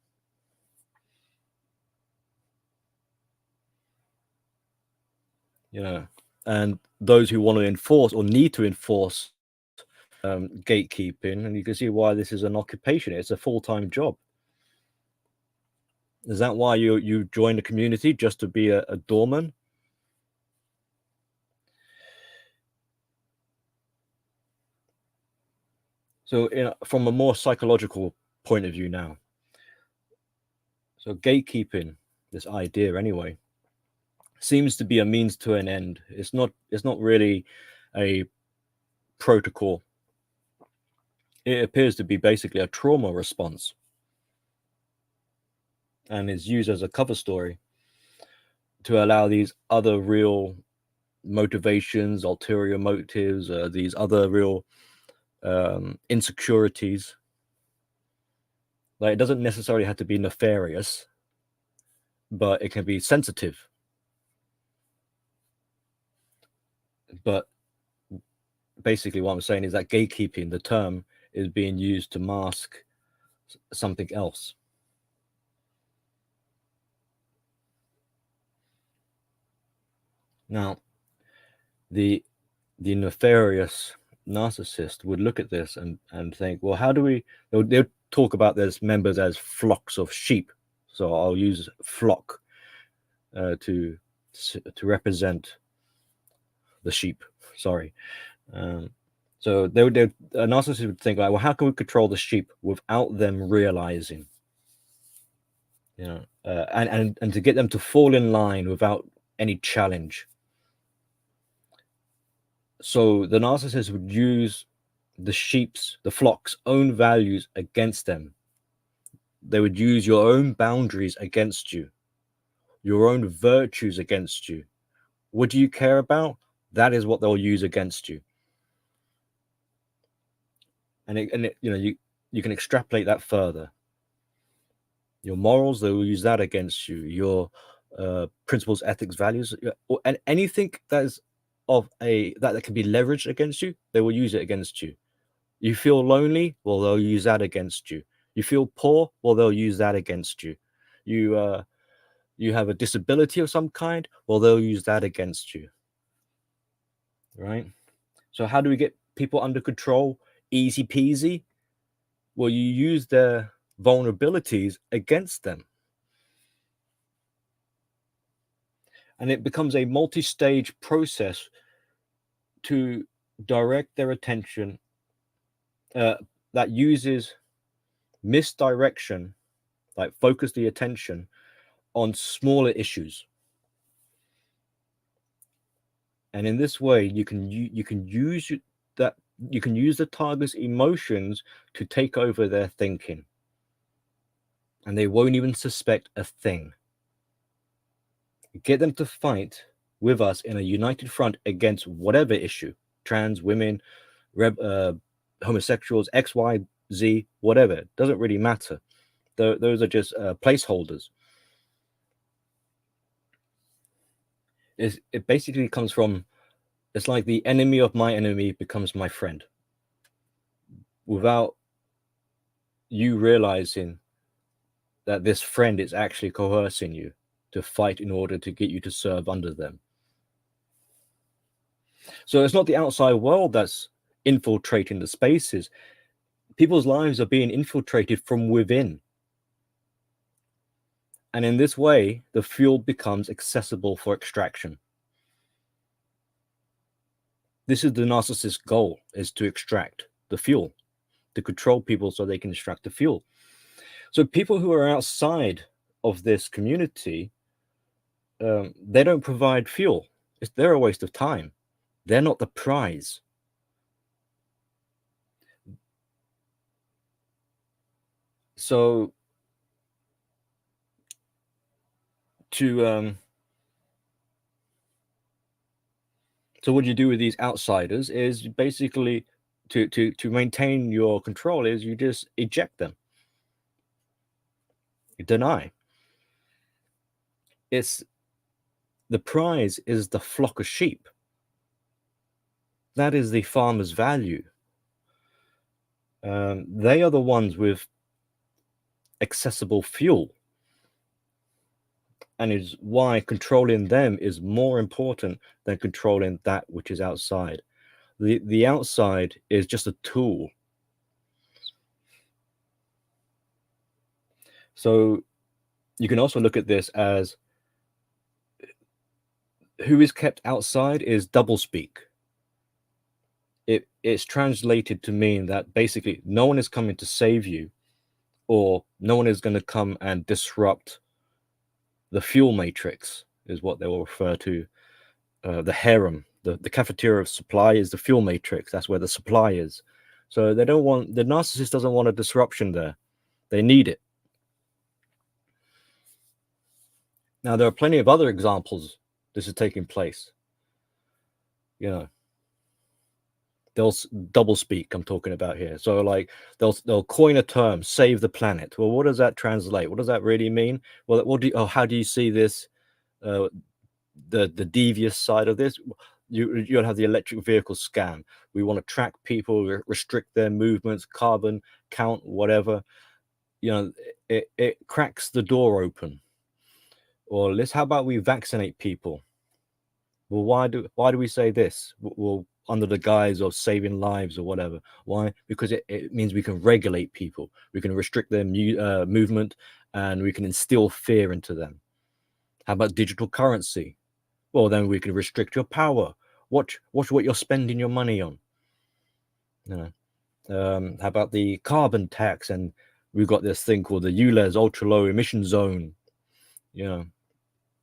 And those who want to enforce or need to enforce gatekeeping, and you can see why this is an occupation. It's a full-time job. Is that why you joined the community, just to be a doorman? So from a more psychological point of view now, so gatekeeping, this idea anyway, seems to be a means to an end. It's not really a protocol. It appears to be basically a trauma response, and is used as a cover story to allow these other real motivations, ulterior motives, these other real insecurities. Like, it doesn't necessarily have to be nefarious, but it can be sensitive. But basically what I'm saying is that gatekeeping, the term, is being used to mask something else. Now, the nefarious narcissist would look at this and think, well, how do we? They'll talk about their members as flocks of sheep. So I'll use flock to represent the sheep. Sorry. So a narcissist would think like, well, how can we control the sheep without them realizing? You know, and to get them to fall in line without any challenge. So the narcissist would use the flock's own values against them. They would use your own boundaries against you, your own virtues against you. What do you care about? That is what they'll use against you. And you can extrapolate that further. Your morals, they will use that against you. Your principles, ethics, values, and anything that is that can be leveraged against you, they will use it against you. You feel lonely, well, they'll use that against you. You feel poor, well, they'll use that against you. You have a disability of some kind, well, they'll use that against you. Right? So how do we get people under control? Easy peasy. Well, you use their vulnerabilities against them. And it becomes a multi-stage process to direct their attention that uses misdirection, like focus the attention on smaller issues. And in this way, you can use the target's emotions to take over their thinking, and they won't even suspect a thing. Get them to fight with us in a united front against whatever issue: trans, women, homosexuals, X, Y, Z, whatever. It doesn't really matter. Those are just placeholders. It basically comes from, it's like the enemy of my enemy becomes my friend, without you realizing that this friend is actually coercing you to fight in order to get you to serve under them. So it's not the outside world that's infiltrating the spaces. People's lives are being infiltrated from within. And in this way, the fuel becomes accessible for extraction. This is the narcissist's goal, is to extract the fuel, to control people so they can extract the fuel. So people who are outside of this community, they don't provide fuel. They're a waste of time. They're not the prize. So so what you do with these outsiders is basically to maintain your control is you just eject them. You deny. The prize is the flock of sheep. That is the farmer's value. They are the ones with accessible fuel, and is why controlling them is more important than controlling that which is outside. The outside is just a tool. So you can also look at this as who is kept outside is doublespeak. It's translated to mean that basically no one is coming to save you, or no one is going to come and disrupt the fuel matrix, is what they will refer to. The harem, the cafeteria of supply is the fuel matrix. That's where the supply is. So the narcissist doesn't want a disruption there. They need it. Now, there are plenty of other examples this is taking place. They'll double speak, I'm talking about here. So like they'll coin a term, save the planet. Well, what does that translate? What does that really mean? Well, how do you see this? The devious side of this, you'll have the electric vehicle scam. We want to track people, restrict their movements, carbon count, whatever. It cracks the door open. Or how about we vaccinate people? Well, why do we say this? Well, under the guise of saving lives or whatever. Why? Because it means we can regulate people. We can restrict their movement, and we can instill fear into them. How about digital currency? Well, then we can restrict your power. Watch what you're spending your money on. You know. How about the carbon tax? And we've got this thing called the ULEZ, ultra low emission zone. You know,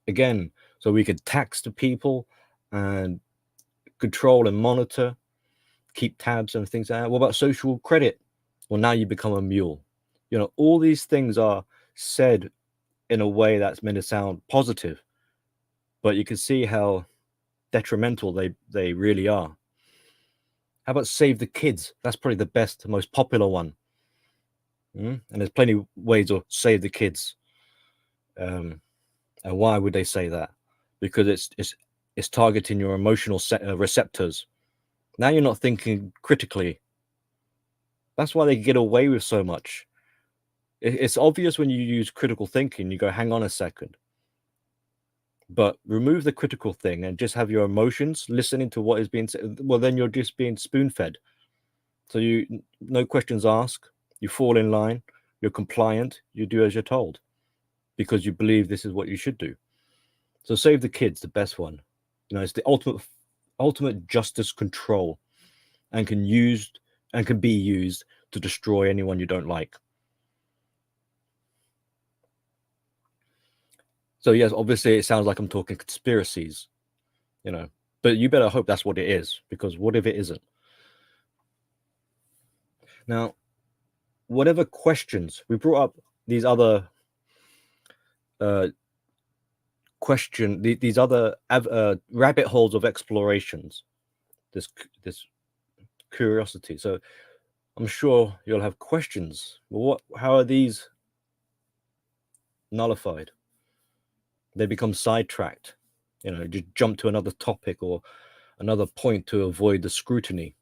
again, so we could tax the people and control and monitor, keep tabs and things like that. What about social credit? Well, now you become a mule. You know, all these things are said in a way that's meant to sound positive, but you can see how detrimental they really are. How about save the kids? That's probably the best, most popular one. And there's plenty of ways to save the kids. And why would they say that? Because it's targeting your emotional receptors. Now you're not thinking critically. That's why they get away with so much. It's obvious when you use critical thinking, you go, hang on a second. But remove the critical thing and just have your emotions listening to what is being said. Well, then you're just being spoon fed. So you, no questions asked, you fall in line, you're compliant, you do as you're told because you believe this is what you should do. So save the kids, the best one. You know, it's the ultimate justice control and can be used to destroy anyone you don't like. So yes, obviously it sounds like I'm talking conspiracies, you know, but you better hope that's what it is, because what if it isn't? Now, whatever questions we brought up, these other these other rabbit holes of explorations, this curiosity. So I'm sure you'll have questions. Well, how are these nullified? They become sidetracked, you know, just jump to another topic or another point to avoid the scrutiny.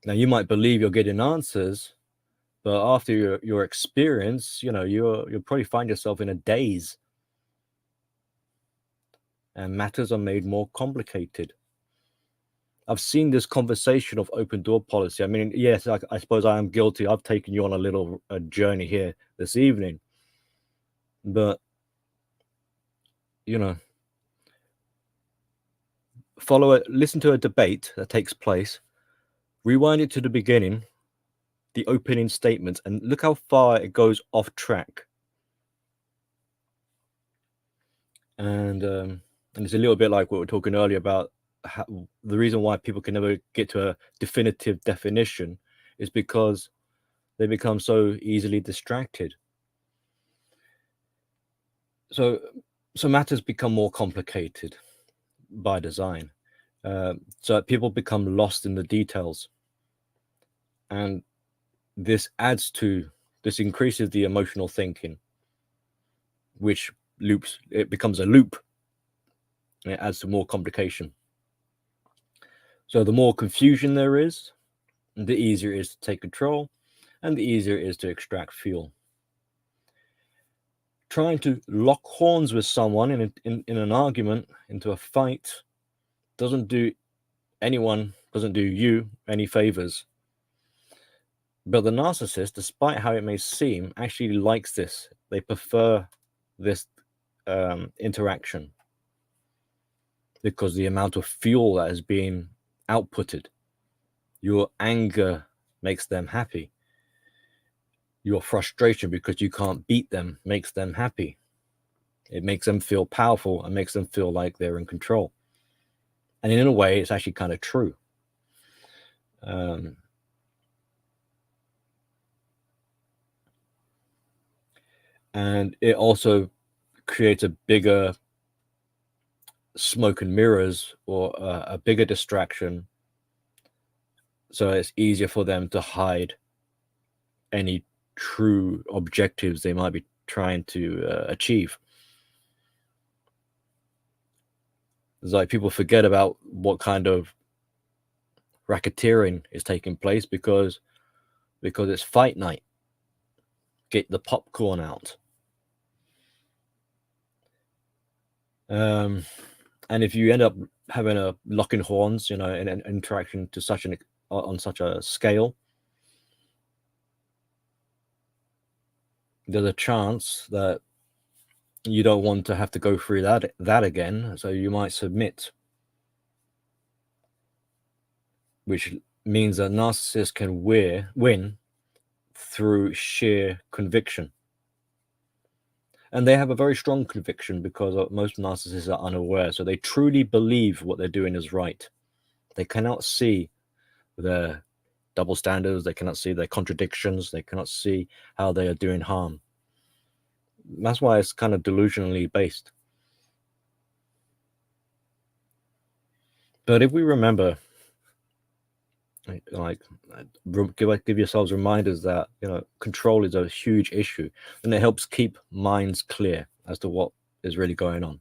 Now you might believe you're getting answers, but after your experience, you know, you'll probably find yourself in a daze, and matters are made more complicated. I've seen this conversation of open door policy. I mean, yes, I suppose I am guilty. I've taken you on a little journey here this evening, but you know, listen to a debate that takes place, rewind it to the beginning, the opening statements, and look how far it goes off track. And it's a little bit like what we were talking earlier about how, the reason why people can never get to a definitive definition is because they become so easily distracted. So matters become more complicated by design. So people become lost in the details, and this increases the emotional thinking, which it becomes a loop, and it adds to more complication. So the more confusion there is, the easier it is to take control, and the easier it is to extract fuel. Trying to lock horns with someone in an argument, into a fight, doesn't do you any favors. But the narcissist, despite how it may seem, actually likes this. They prefer this interaction because the amount of fuel that is being outputted. Your anger makes them happy. Your frustration because you can't beat them makes them happy. It makes them feel powerful and makes them feel like they're in control. And in a way, it's actually kind of true. And it also creates a bigger smoke and mirrors, or a bigger distraction. So it's easier for them to hide any true objectives they might be trying to achieve. It's like people forget about what kind of racketeering is taking place because it's fight night. Get the popcorn out. And And if you end up having a locking horns, in an interaction to on such a scale, there's a chance that you don't want to have to go through that again, so you might submit, which means that narcissists can win through sheer conviction. And they have a very strong conviction because most narcissists are unaware, so they truly believe what they're doing is right. They cannot see their double standards, they cannot see their contradictions, they cannot see how they are doing harm. That's why it's kind of delusionally based. But if we remember, like, give yourselves reminders that control is a huge issue, and it helps keep minds clear as to what is really going on.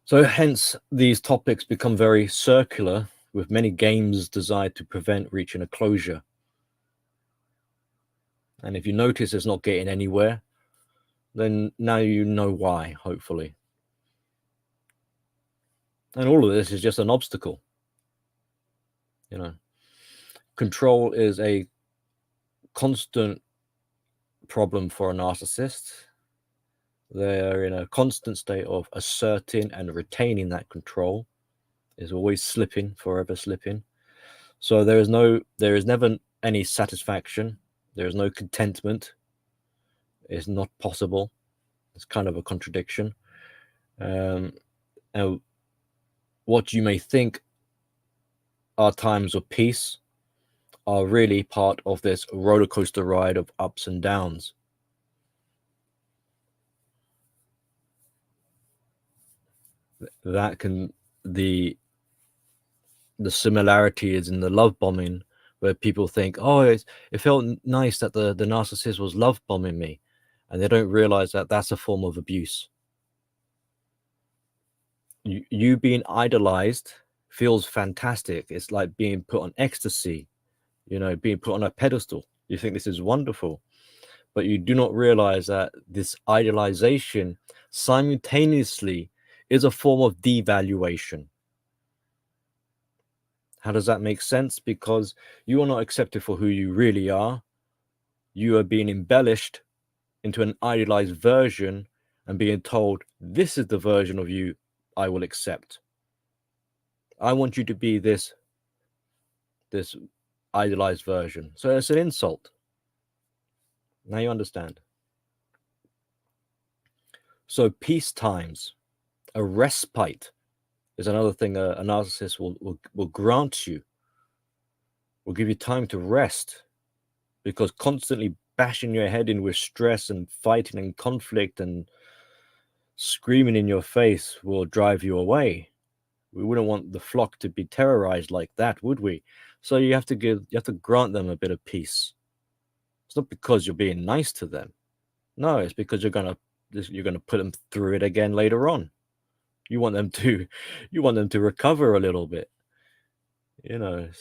So hence these topics become very circular, with many games designed to prevent reaching a closure. And if you notice it's not getting anywhere, then now you know why, hopefully. And all of this is just an obstacle. Control is a constant problem for a narcissist. They're in a constant state of asserting and retaining that control. Is always slipping, forever slipping. So there is never any satisfaction. There is no contentment. It's not possible. It's kind of a contradiction. And what you may think are times of peace are really part of this roller coaster ride of ups and downs. That can the similarity is in the love bombing, where people think, oh, it felt nice that the narcissist was love bombing me, and they don't realize that that's a form of abuse. You being idolized feels fantastic. It's like being put on ecstasy, being put on a pedestal. You think this is wonderful, but you do not realize that this idolization simultaneously is a form of devaluation. How does that make sense? Because you are not accepted for who you really are. You are being embellished into an idealized version and being told, this is the version of you I will accept. I want you to be this idealized version. So it's an insult. Now you understand. So peace times, a respite, is another thing a narcissist will grant you, will give you time to rest, because constantly bashing your head in with stress and fighting and conflict and screaming in your face will drive you away. We wouldn't want the flock to be terrorized like that, would we? So you have to grant them a bit of peace. It's not because you're being nice to them. No, it's because you're gonna put them through it again later on. You want them to recover a little bit.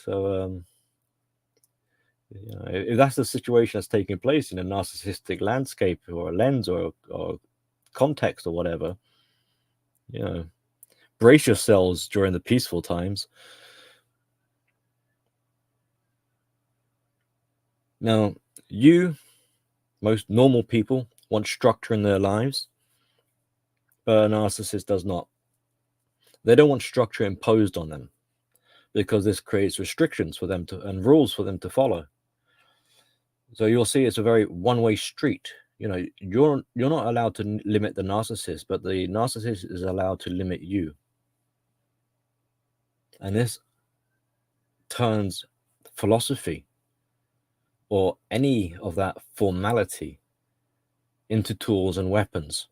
So if that's the situation that's taking place in a narcissistic landscape or a lens or context or whatever, brace yourselves during the peaceful times. Now, most normal people want structure in their lives, but a narcissist does not. They don't want structure imposed on them, because this creates restrictions for them and rules for them to follow. So you'll see it's a very one-way street. You're not allowed to limit the narcissist, but the narcissist is allowed to limit you. And this turns philosophy or any of that formality into tools and weapons.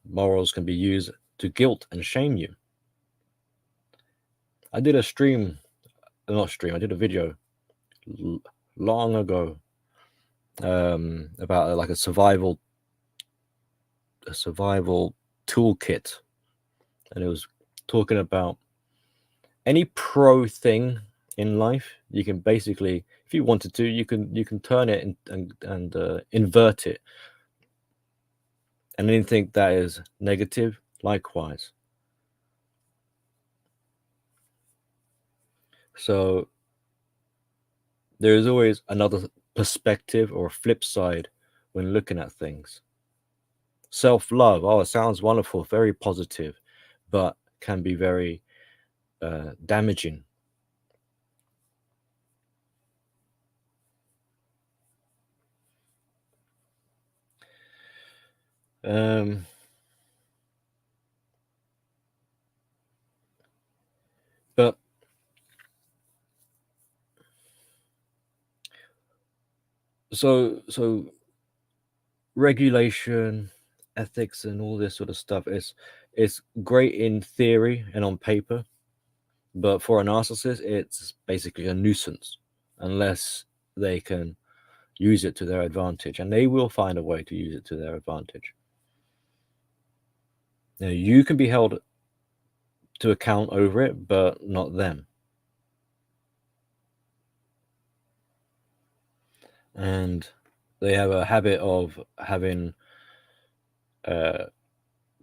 Morals can be used to guilt and shame you. I did a video long ago about like a survival toolkit, and it was talking about any pro thing in life. You can basically, if you wanted to, you can turn it and invert it. And anything that is negative, likewise. So there is always another perspective or flip side when looking at things. Self-love, oh, it sounds wonderful, very positive, but can be very damaging. Um, but so regulation, ethics, and all this sort of stuff is great in theory and on paper, but for a narcissist, it's basically a nuisance unless they can use it to their advantage, and they will find a way to use it to their advantage. Now, you can be held to account over it, but not them. And they have a habit of having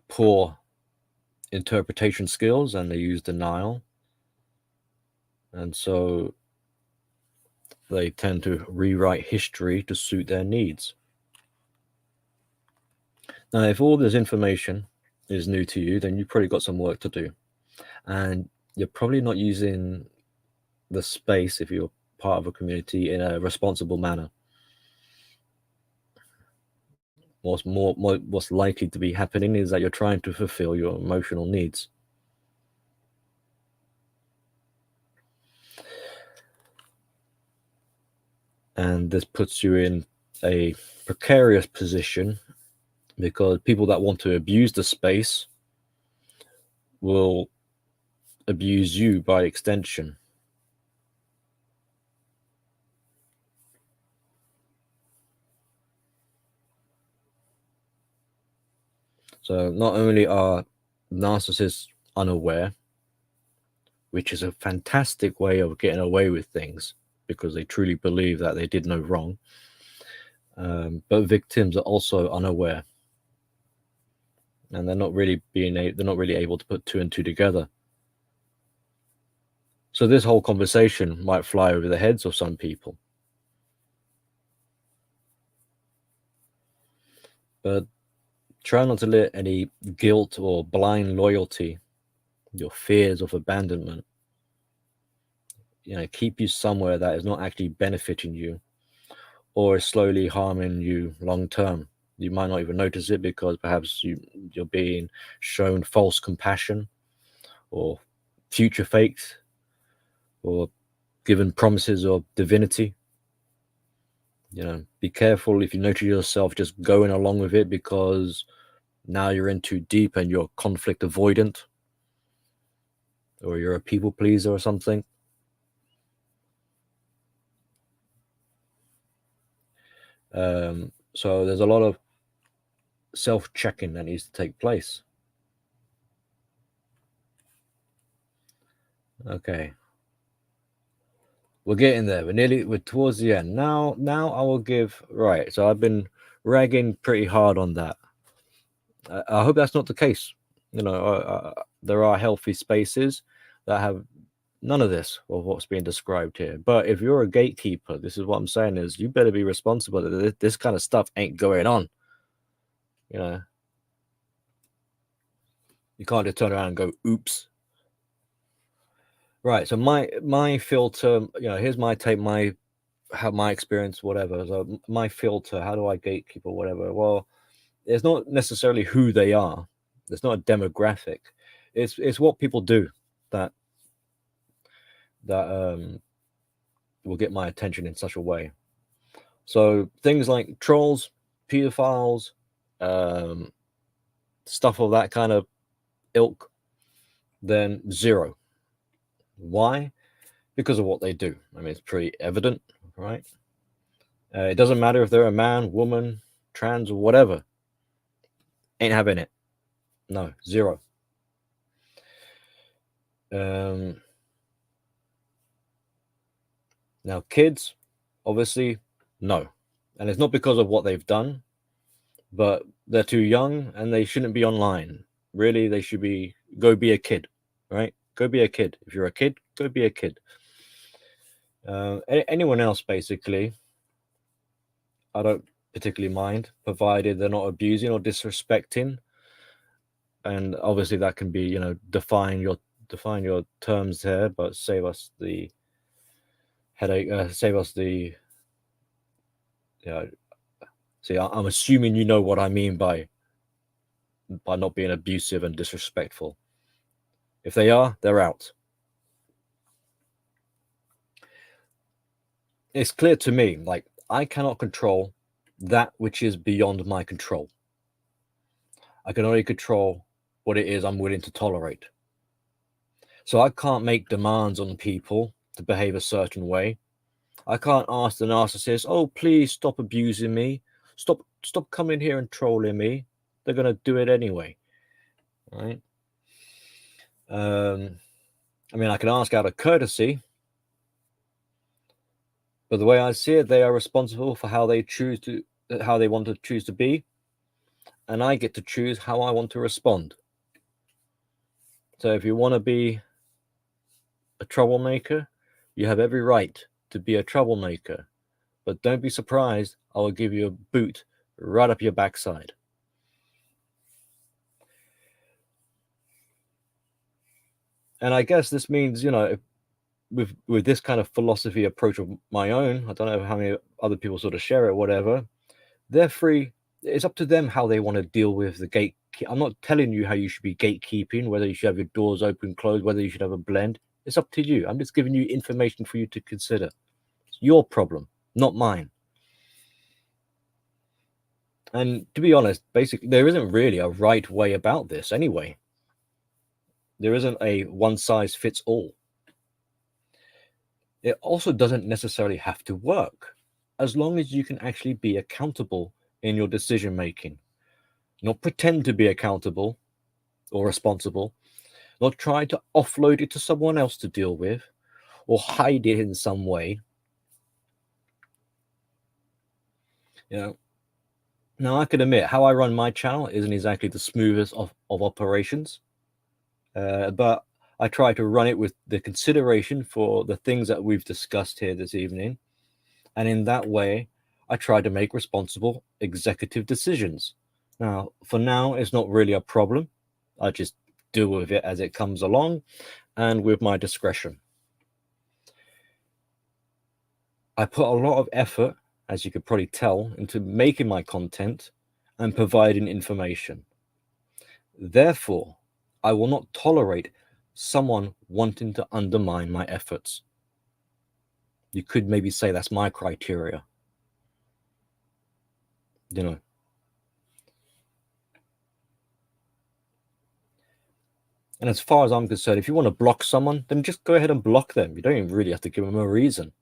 poor interpretation skills, and they use denial, and so they tend to rewrite history to suit their needs. Now, if all this information is new to you, then you've probably got some work to do, and you're probably not using the space, if you're part of a community, in a responsible manner. What's likely to be happening is that you're trying to fulfill your emotional needs. And this puts you in a precarious position because people that want to abuse the space will abuse you by extension. So not only are narcissists unaware, which is a fantastic way of getting away with things because they truly believe that they did no wrong, but victims are also unaware, and they're not really able to put two and two together. So this whole conversation might fly over the heads of some people, but try not to let any guilt or blind loyalty, your fears of abandonment, keep you somewhere that is not actually benefiting you or is slowly harming you long term. You might not even notice it because perhaps you're being shown false compassion or future fakes or given promises of divinity. Be careful if you notice yourself just going along with it because now you're in too deep and you're conflict avoidant or you're a people pleaser or something. So there's a lot of self-checking that needs to take place. Okay. We're getting there. We're towards the end. Now I will give, right. So I've been ragging pretty hard on that. I hope that's not the case. There are healthy spaces that have none of this of what's being described here. But if you're a gatekeeper, this is what I'm saying is you better be responsible that this kind of stuff ain't going on. You can't just turn around and go, oops. Right. So my filter, here's my take, my experience, whatever. So my filter, how do I gatekeep or whatever? Well, it's not necessarily who they are. It's not a demographic. It's what people do that will get my attention in such a way. So things like trolls, pedophiles, stuff of that kind of ilk, then zero. Why? Because of what they do. I mean, it's pretty evident, right? It doesn't matter if they're a man, woman, trans, or whatever. Ain't having it. No, zero. Now, kids, obviously, no. And it's not because of what they've done, but they're too young and they shouldn't be online. Really, they should go be a kid, right? Go be a kid. If you're a kid, go be a kid. Anyone else, basically, I don't particularly mind, provided they're not abusing or disrespecting. And obviously, that can be, define your terms here, but save us the headache. Save us the. See, I'm assuming you know what I mean by not being abusive and disrespectful. If they are, they're out. It's clear to me, like, I cannot control that which is beyond my control. I can only control what it is I'm willing to tolerate. So I can't make demands on people to behave a certain way. I can't ask the narcissist, "Oh, please stop abusing me. Stop coming here and trolling me." They're going to do it anyway, right? I mean, I can ask out of courtesy, but the way I see it, they are responsible for how they want to choose to be, and I get to choose how I want to respond. So if you want to be a troublemaker, you have every right to be a troublemaker, but don't be surprised, I will give you a boot right up your backside. And I guess this means, with this kind of philosophy approach of my own, I don't know how many other people sort of share it, whatever, they're free. It's up to them how they want to deal with the gate. I'm not telling you how you should be gatekeeping, whether you should have your doors open, closed, whether you should have a blend. It's up to you. I'm just giving you information for you to consider. It's your problem, not mine. And to be honest, basically, there isn't really a right way about this anyway. There isn't a one size fits all. It also doesn't necessarily have to work, as long as you can actually be accountable in your decision making. Not pretend to be accountable or responsible, not try to offload it to someone else to deal with or hide it in some way. Now I can admit how I run my channel isn't exactly the smoothest of operations, but I try to run it with the consideration for the things that we've discussed here this evening. And in that way, I try to make responsible executive decisions. Now, for now, it's not really a problem. I just deal with it as it comes along and with my discretion. I put a lot of effort, as you could probably tell, into making my content and providing information. Therefore, I will not tolerate someone wanting to undermine my efforts. You could maybe say that's my criteria. And as far as I'm concerned, if you want to block someone, then just go ahead and block them. You don't even really have to give them a reason.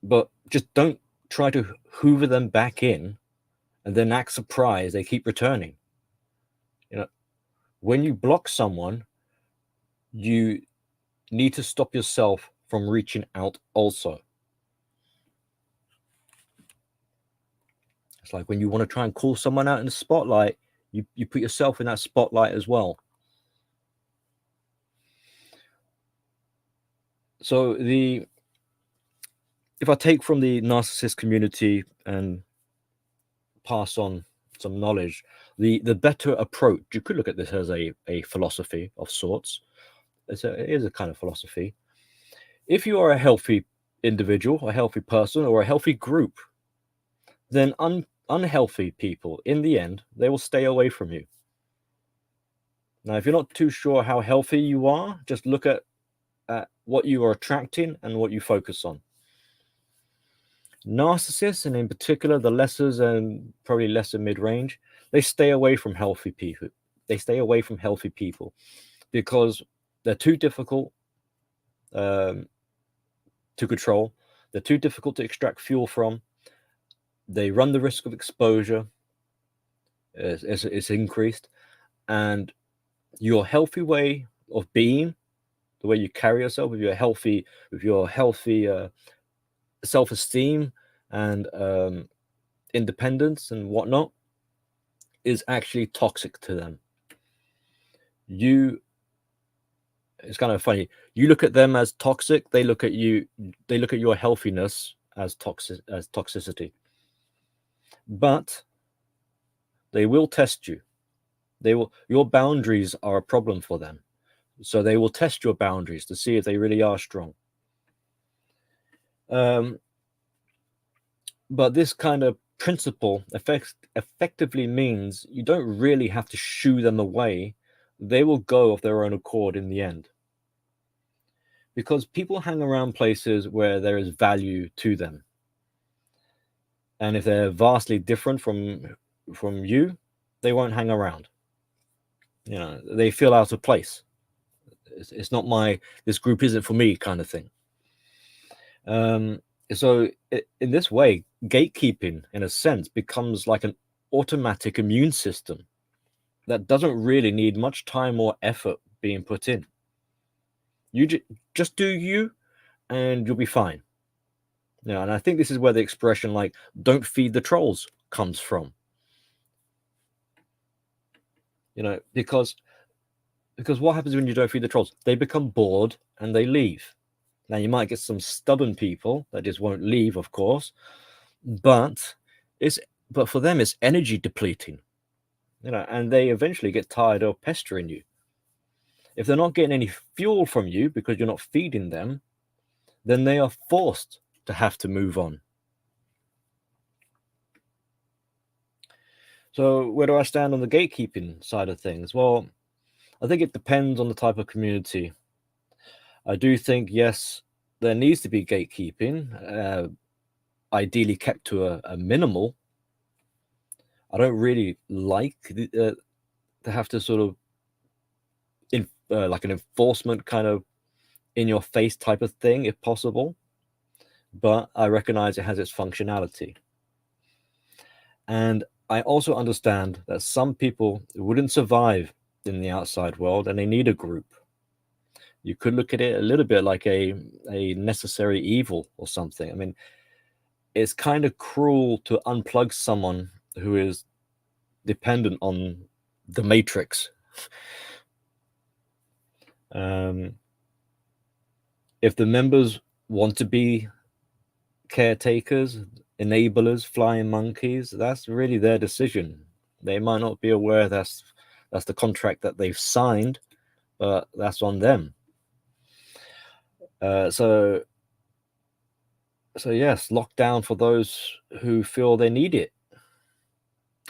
But just don't try to hoover them back in and then act surprised they keep returning. When you block someone, you need to stop yourself from reaching out also. It's like when you want to try and call someone out in the spotlight, you put yourself in that spotlight as well. So if I take from the narcissist community and pass on some knowledge, the better approach, you could look at this as a philosophy of sorts. It is a kind of philosophy. If you are a healthy individual, a healthy person, or a healthy group, then unhealthy people, in the end, they will stay away from you. Now, if you're not too sure how healthy you are, just look at what you are attracting and what you focus on. Narcissists, and in particular the lessers and probably lesser mid-range, they stay away from healthy people. They stay away from healthy people because they're too difficult to control. They're too difficult to extract fuel from. They run the risk of exposure. It's increased, and your healthy way of being, the way you carry yourself, with your healthy self-esteem and independence and whatnot is actually toxic to them. It's kind of funny. You look at them as toxic, they look at your healthiness as toxicity. But they will test you. Your boundaries are a problem for them. So they will test your boundaries to see if they really are strong. But this kind of principle effectively means you don't really have to shoo them away. They will go of their own accord in the end. Because people hang around places where there is value to them. And if they're vastly different from you, they won't hang around. They feel out of place. It's not this group isn't for me kind of thing. So in this way, gatekeeping, in a sense, becomes like an automatic immune system that doesn't really need much time or effort being put in. You just do you, and you'll be fine. And I think this is where the expression like "don't feed the trolls" comes from. Because what happens when you don't feed the trolls? They become bored and they leave. Now, you might get some stubborn people that just won't leave, of course, but for them, it's energy depleting, and they eventually get tired of pestering you. If they're not getting any fuel from you because you're not feeding them, then they are forced to have to move on. So where do I stand on the gatekeeping side of things? Well, I think it depends on the type of community. I do think, yes, there needs to be gatekeeping, ideally kept to a minimal. I don't really like to have to sort of like an enforcement kind of in your face type of thing, if possible. But I recognize it has its functionality. And I also understand that some people wouldn't survive in the outside world and they need a group. You could look at it a little bit like a necessary evil or something. I mean, it's kind of cruel to unplug someone who is dependent on the matrix. If the members want to be caretakers, enablers, flying monkeys, that's really their decision. They might not be aware that's the contract that they've signed, but that's on them. So yes, lockdown for those who feel they need it.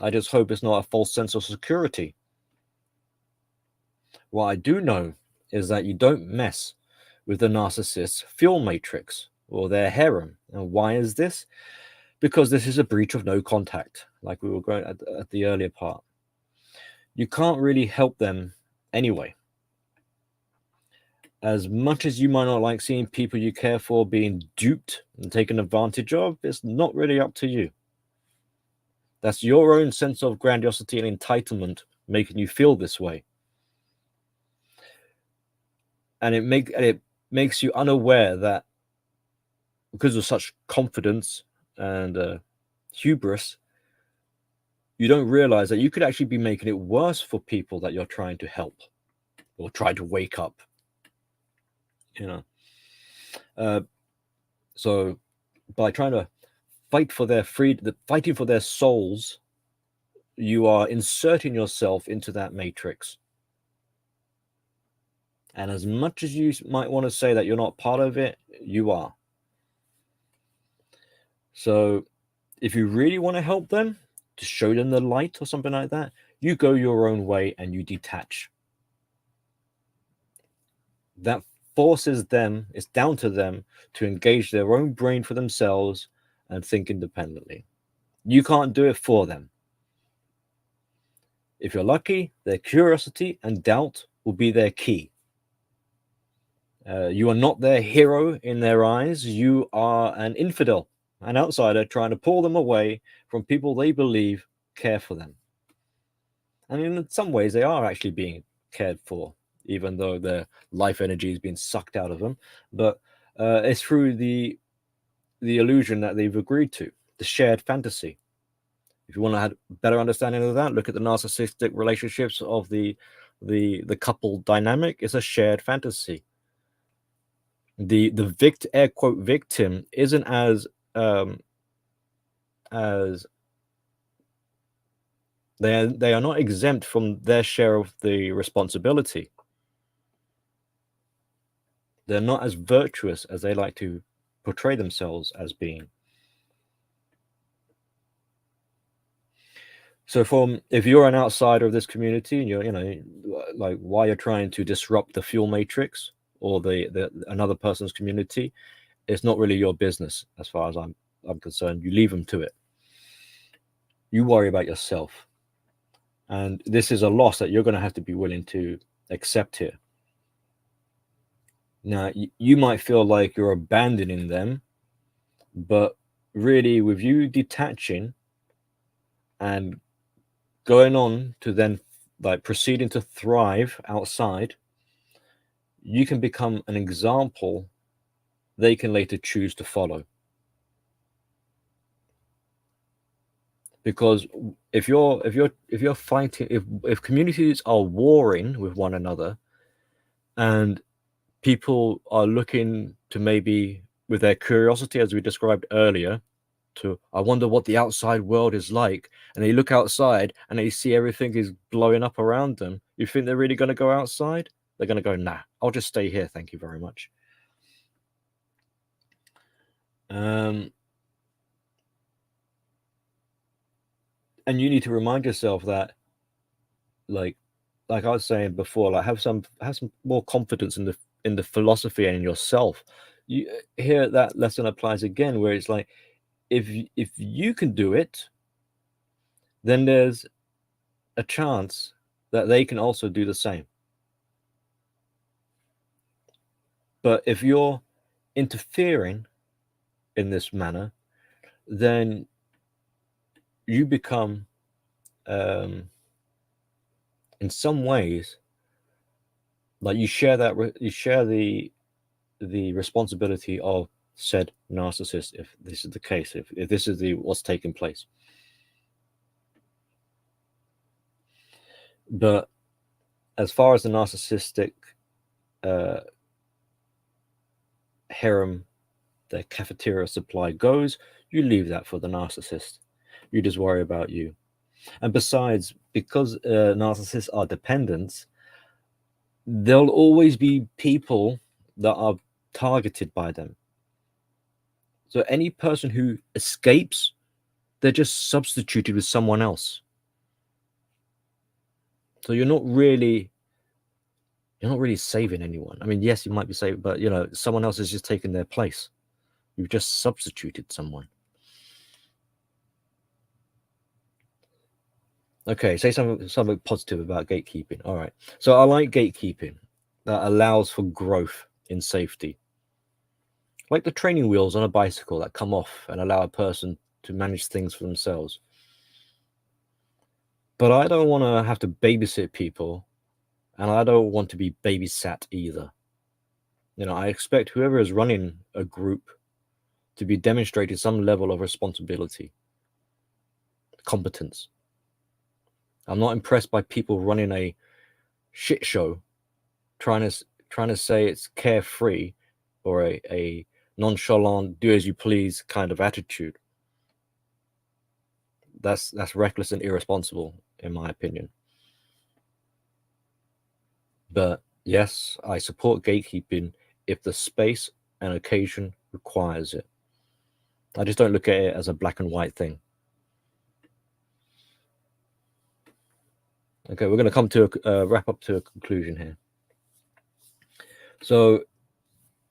I just hope it's not a false sense of security. What I do know is that you don't mess with the narcissist's fuel matrix or their harem. And why is this? Because this is a breach of no contact, like we were going at the earlier part. You can't really help them anyway. As much as you might not like seeing people you care for being duped and taken advantage of, it's not really up to you. That's your own sense of grandiosity and entitlement making you feel this way. And it makes you unaware that because of such confidence and hubris, you don't realize that you could actually be making it worse for people that you're trying to help or try to wake up. So by trying to fight for their freedom, fighting for their souls, you are inserting yourself into that matrix. And as much as you might want to say that you're not part of it, you are. So if you really want to help them, to show them the light or something like that, you go your own way and you detach. That forces them, it's down to them to engage their own brain for themselves and think independently. You can't do it for them. If you're lucky, their curiosity and doubt will be their key. You are not their hero in their eyes. You are an infidel, an outsider trying to pull them away from people they believe care for them. And in some ways, they are actually being cared for, even though their life energy is being sucked out of them. But it's through the illusion that they've agreed to, the shared fantasy. If you want to have a better understanding of that, look at the narcissistic relationships of the couple dynamic. It's a shared fantasy. The air quote victim isn't as they are not exempt from their share of the responsibility. They're not as virtuous as they like to portray themselves as being. So if you're an outsider of this community and you're like why you're trying to disrupt the fuel matrix or the another person's community, it's not really your business as far as I'm concerned. You leave them to it. You worry about yourself. And this is a loss that you're going to have to be willing to accept here. Now, you might feel like you're abandoning them, but really with you detaching and going on to then like proceeding to thrive outside, you can become an example they can later choose to follow. Because if you're fighting, if communities are warring with one another and people are looking to maybe with their curiosity, as we described earlier, to I wonder what the outside world is like, and they look outside and they see everything is blowing up around them, you think they're really going to go outside? They're going to go, nah, I'll just stay here, thank you very much. And you need to remind yourself that like I was saying before, like have some more confidence in the philosophy and in yourself. You here that lesson applies again, where it's like if you can do it, then there's a chance that they can also do the same. But if you're interfering in this manner, then you become in some ways like you share the responsibility of said narcissist, if this is the case, if this is what's taking place. But as far as the narcissistic harem, the cafeteria supply goes, you leave that for the narcissist. You just worry about you. And besides, because narcissists are dependents, there'll always be people that are targeted by them. So any person who escapes, they're just substituted with someone else. So you're not really saving anyone. I mean, yes, you might be saving, but someone else is just taking their place. You've just substituted someone. Okay, say something positive about gatekeeping. All right. So I like gatekeeping that allows for growth in safety. Like the training wheels on a bicycle that come off and allow a person to manage things for themselves. But I don't want to have to babysit people, and I don't want to be babysat either. I expect whoever is running a group to be demonstrating some level of responsibility, competence. I'm not impressed by people running a shit show, trying to say it's carefree or a nonchalant, do as you please kind of attitude. That's reckless and irresponsible, in my opinion. But yes, I support gatekeeping if the space and occasion requires it. I just don't look at it as a black and white thing. Okay, we're going to come to wrap up to a conclusion here. So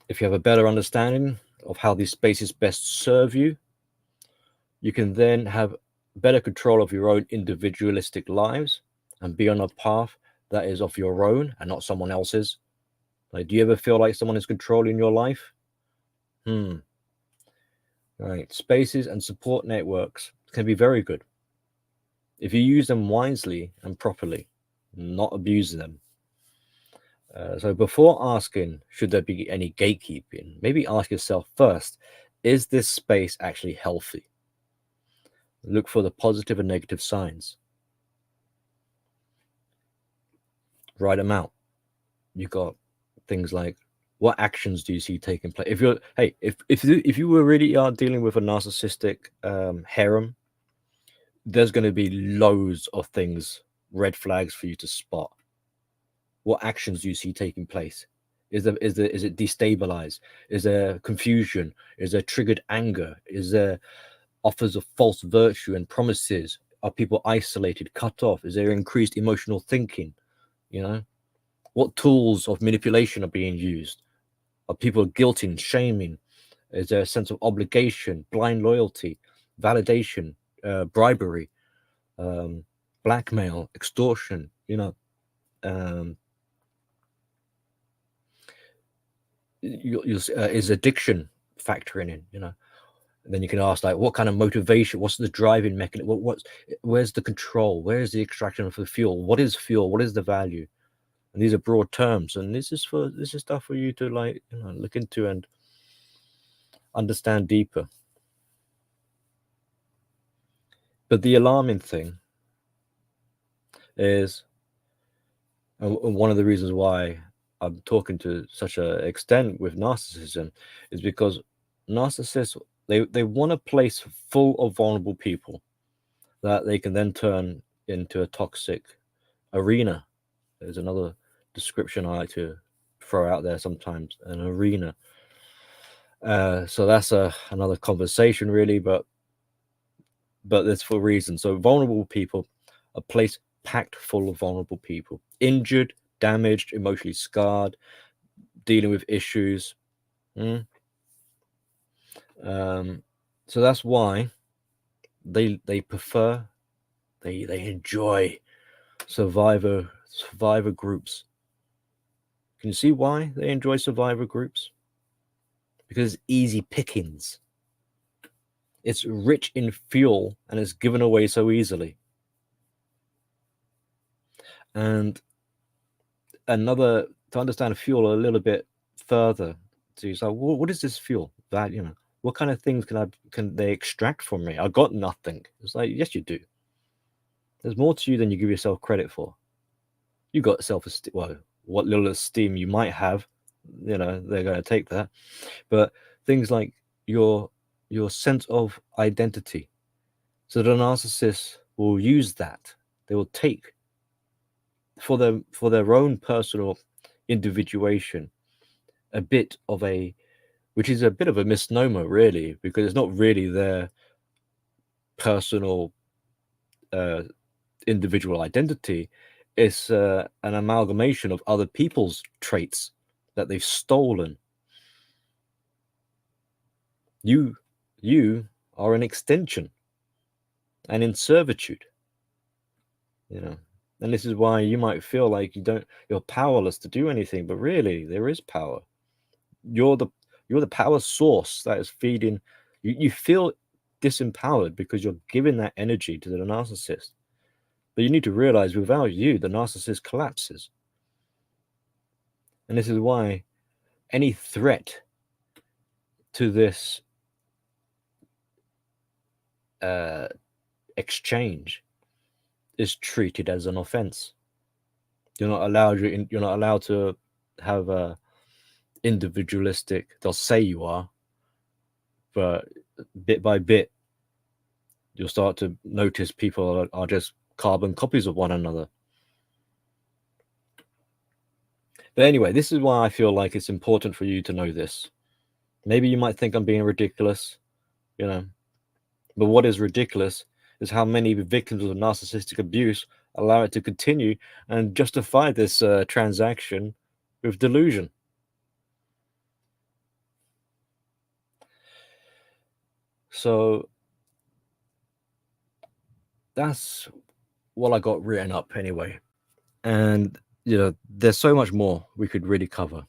if you have a better understanding of how these spaces best serve you, you can then have better control of your own individualistic lives and be on a path that is of your own and not someone else's. Like, do you ever feel like someone is controlling your life? Right. Spaces and support networks can be very good if you use them wisely and properly, not abusing them. So before asking, should there be any gatekeeping, maybe ask yourself first, is this space actually healthy? Look for the positive and negative signs. Write them out. You got things like, what actions do you see taking place? If you're, hey, if you were really are dealing with a narcissistic harem, there's going to be loads of things, red flags for you to spot. What actions do you see taking place? Is it destabilized? Is there confusion? Is there triggered anger? Is there offers of false virtue and promises? Are people isolated, cut off? Is there increased emotional thinking? You know, what tools of manipulation are being used? Are people guilting, shaming? Is there a sense of obligation, blind loyalty, validation, bribery, blackmail, extortion? Um, is addiction factoring in? And then you can ask, like, what kind of motivation? What's the driving mechanism? Where's the control? Where's the extraction of the fuel? What is fuel? What is the value? And these are broad terms, and this is stuff for you to, like, look into and understand deeper. But the alarming thing is, and one of the reasons why I'm talking to such an extent with narcissism, is because narcissists, they want a place full of vulnerable people that they can then turn into a toxic arena. There's another description I like to throw out there sometimes, an arena. So that's another conversation, really, but it's for a reason. So vulnerable people, a place packed full of vulnerable people, injured, damaged, emotionally scarred, dealing with issues. So that's why they prefer, they enjoy survivor groups. Can you see why they enjoy survivor groups? Because it's easy pickings. It's rich in fuel and it's given away so easily. And to understand fuel a little bit further, to say, what is this fuel? That, what kind of things can they extract from me? I got nothing. It's like, yes, you do. There's more to you than you give yourself credit for. You got self-esteem. Well, what little esteem you might have, they're going to take that. But things like your sense of identity. So the narcissist will use that. They will take for their own personal individuation which is a bit of a misnomer, really, because it's not really their personal individual identity. It's an amalgamation of other people's traits that they've stolen. You are an extension and in servitude, and this is why you might feel like you're powerless to do anything, but really there is power. You're the power source that is feeding you. Feel disempowered because you're giving that energy to the narcissist, but you need to realize, without you, the narcissist collapses. And this is why any threat to this exchange is treated as an offense. You're not allowed to have a individualistic. They'll say you are, but bit by bit you'll start to notice people are just carbon copies of one another. But anyway, this is why I feel like it's important for you to know this. Maybe you might think I'm being ridiculous, but what is ridiculous is how many victims of narcissistic abuse allow it to continue and justify this transaction with delusion. So that's what I got written up anyway. And, there's so much more we could really cover.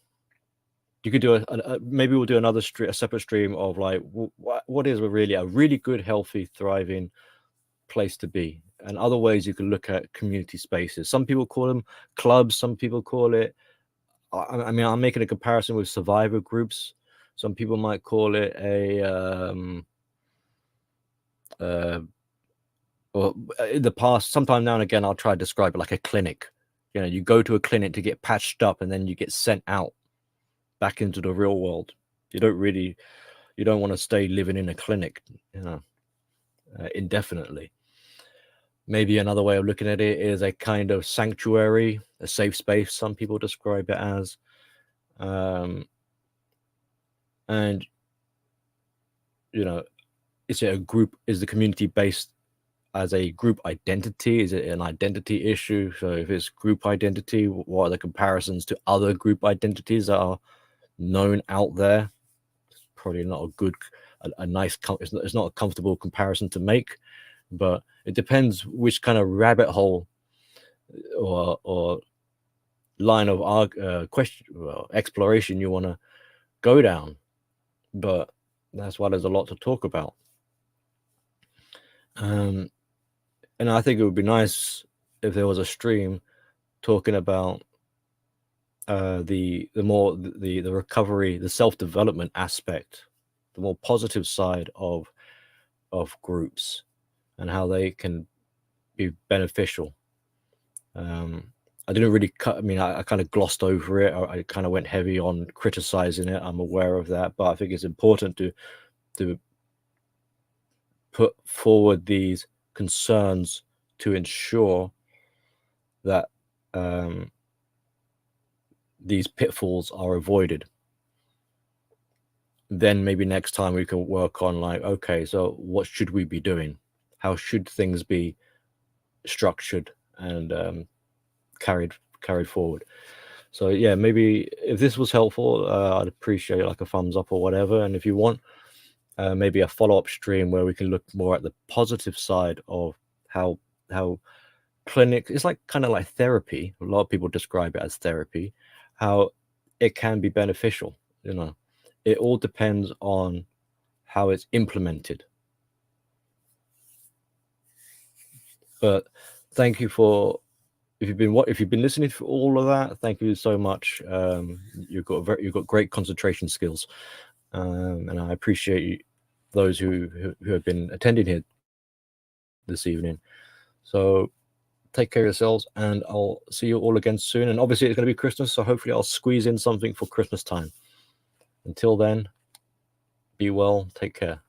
You could do maybe we'll do another a separate stream of, like, what is a really good, healthy, thriving place to be, and other ways you can look at community spaces. Some people call them clubs. Some people call it, I mean, I'm making a comparison with survivor groups. Some people might call it a or in the past, sometime now and again, I'll try to describe it like a clinic. You know, you go to a clinic to get patched up, and then you get sent out back into the real world. You don't want to stay living in a clinic, you know, indefinitely. Maybe another way of looking at it is a kind of sanctuary, a safe space, some people describe it as. And, you know, is it a group? Is the community based as a group identity? Is it an identity issue? So if it's group identity, what are the comparisons to other group identities that are known out there? It's probably not a good, a nice, it's not a comfortable comparison to make, but it depends which kind of rabbit hole or line of question, exploration you want to go down. But that's why there's a lot to talk about. And I think it would be nice if there was a stream talking about the recovery, the self-development aspect, the more positive side of groups and how they can be beneficial. I didn't really cut. I mean, I kind of glossed over it. I kind of went heavy on criticizing it. I'm aware of that, but I think it's important to put forward these concerns to ensure that these pitfalls are avoided. Then maybe next time we can work on like, okay, so what should we be doing? How should things be structured and carried forward? So yeah, maybe if this was helpful, I'd appreciate like a thumbs up or whatever. And if you want, maybe a follow-up stream where we can look more at the positive side of how clinic, it's like kind of like therapy. A lot of people describe it as therapy, how it can be beneficial. You know, it all depends on how it's implemented. But thank you for if you've been listening to all of that. Thank you so much. You've got great concentration skills, and I appreciate those who have been attending here this evening. So take care of yourselves, and I'll see you all again soon. And obviously it's going to be Christmas, so hopefully I'll squeeze in something for Christmas time. Until then, be well, take care.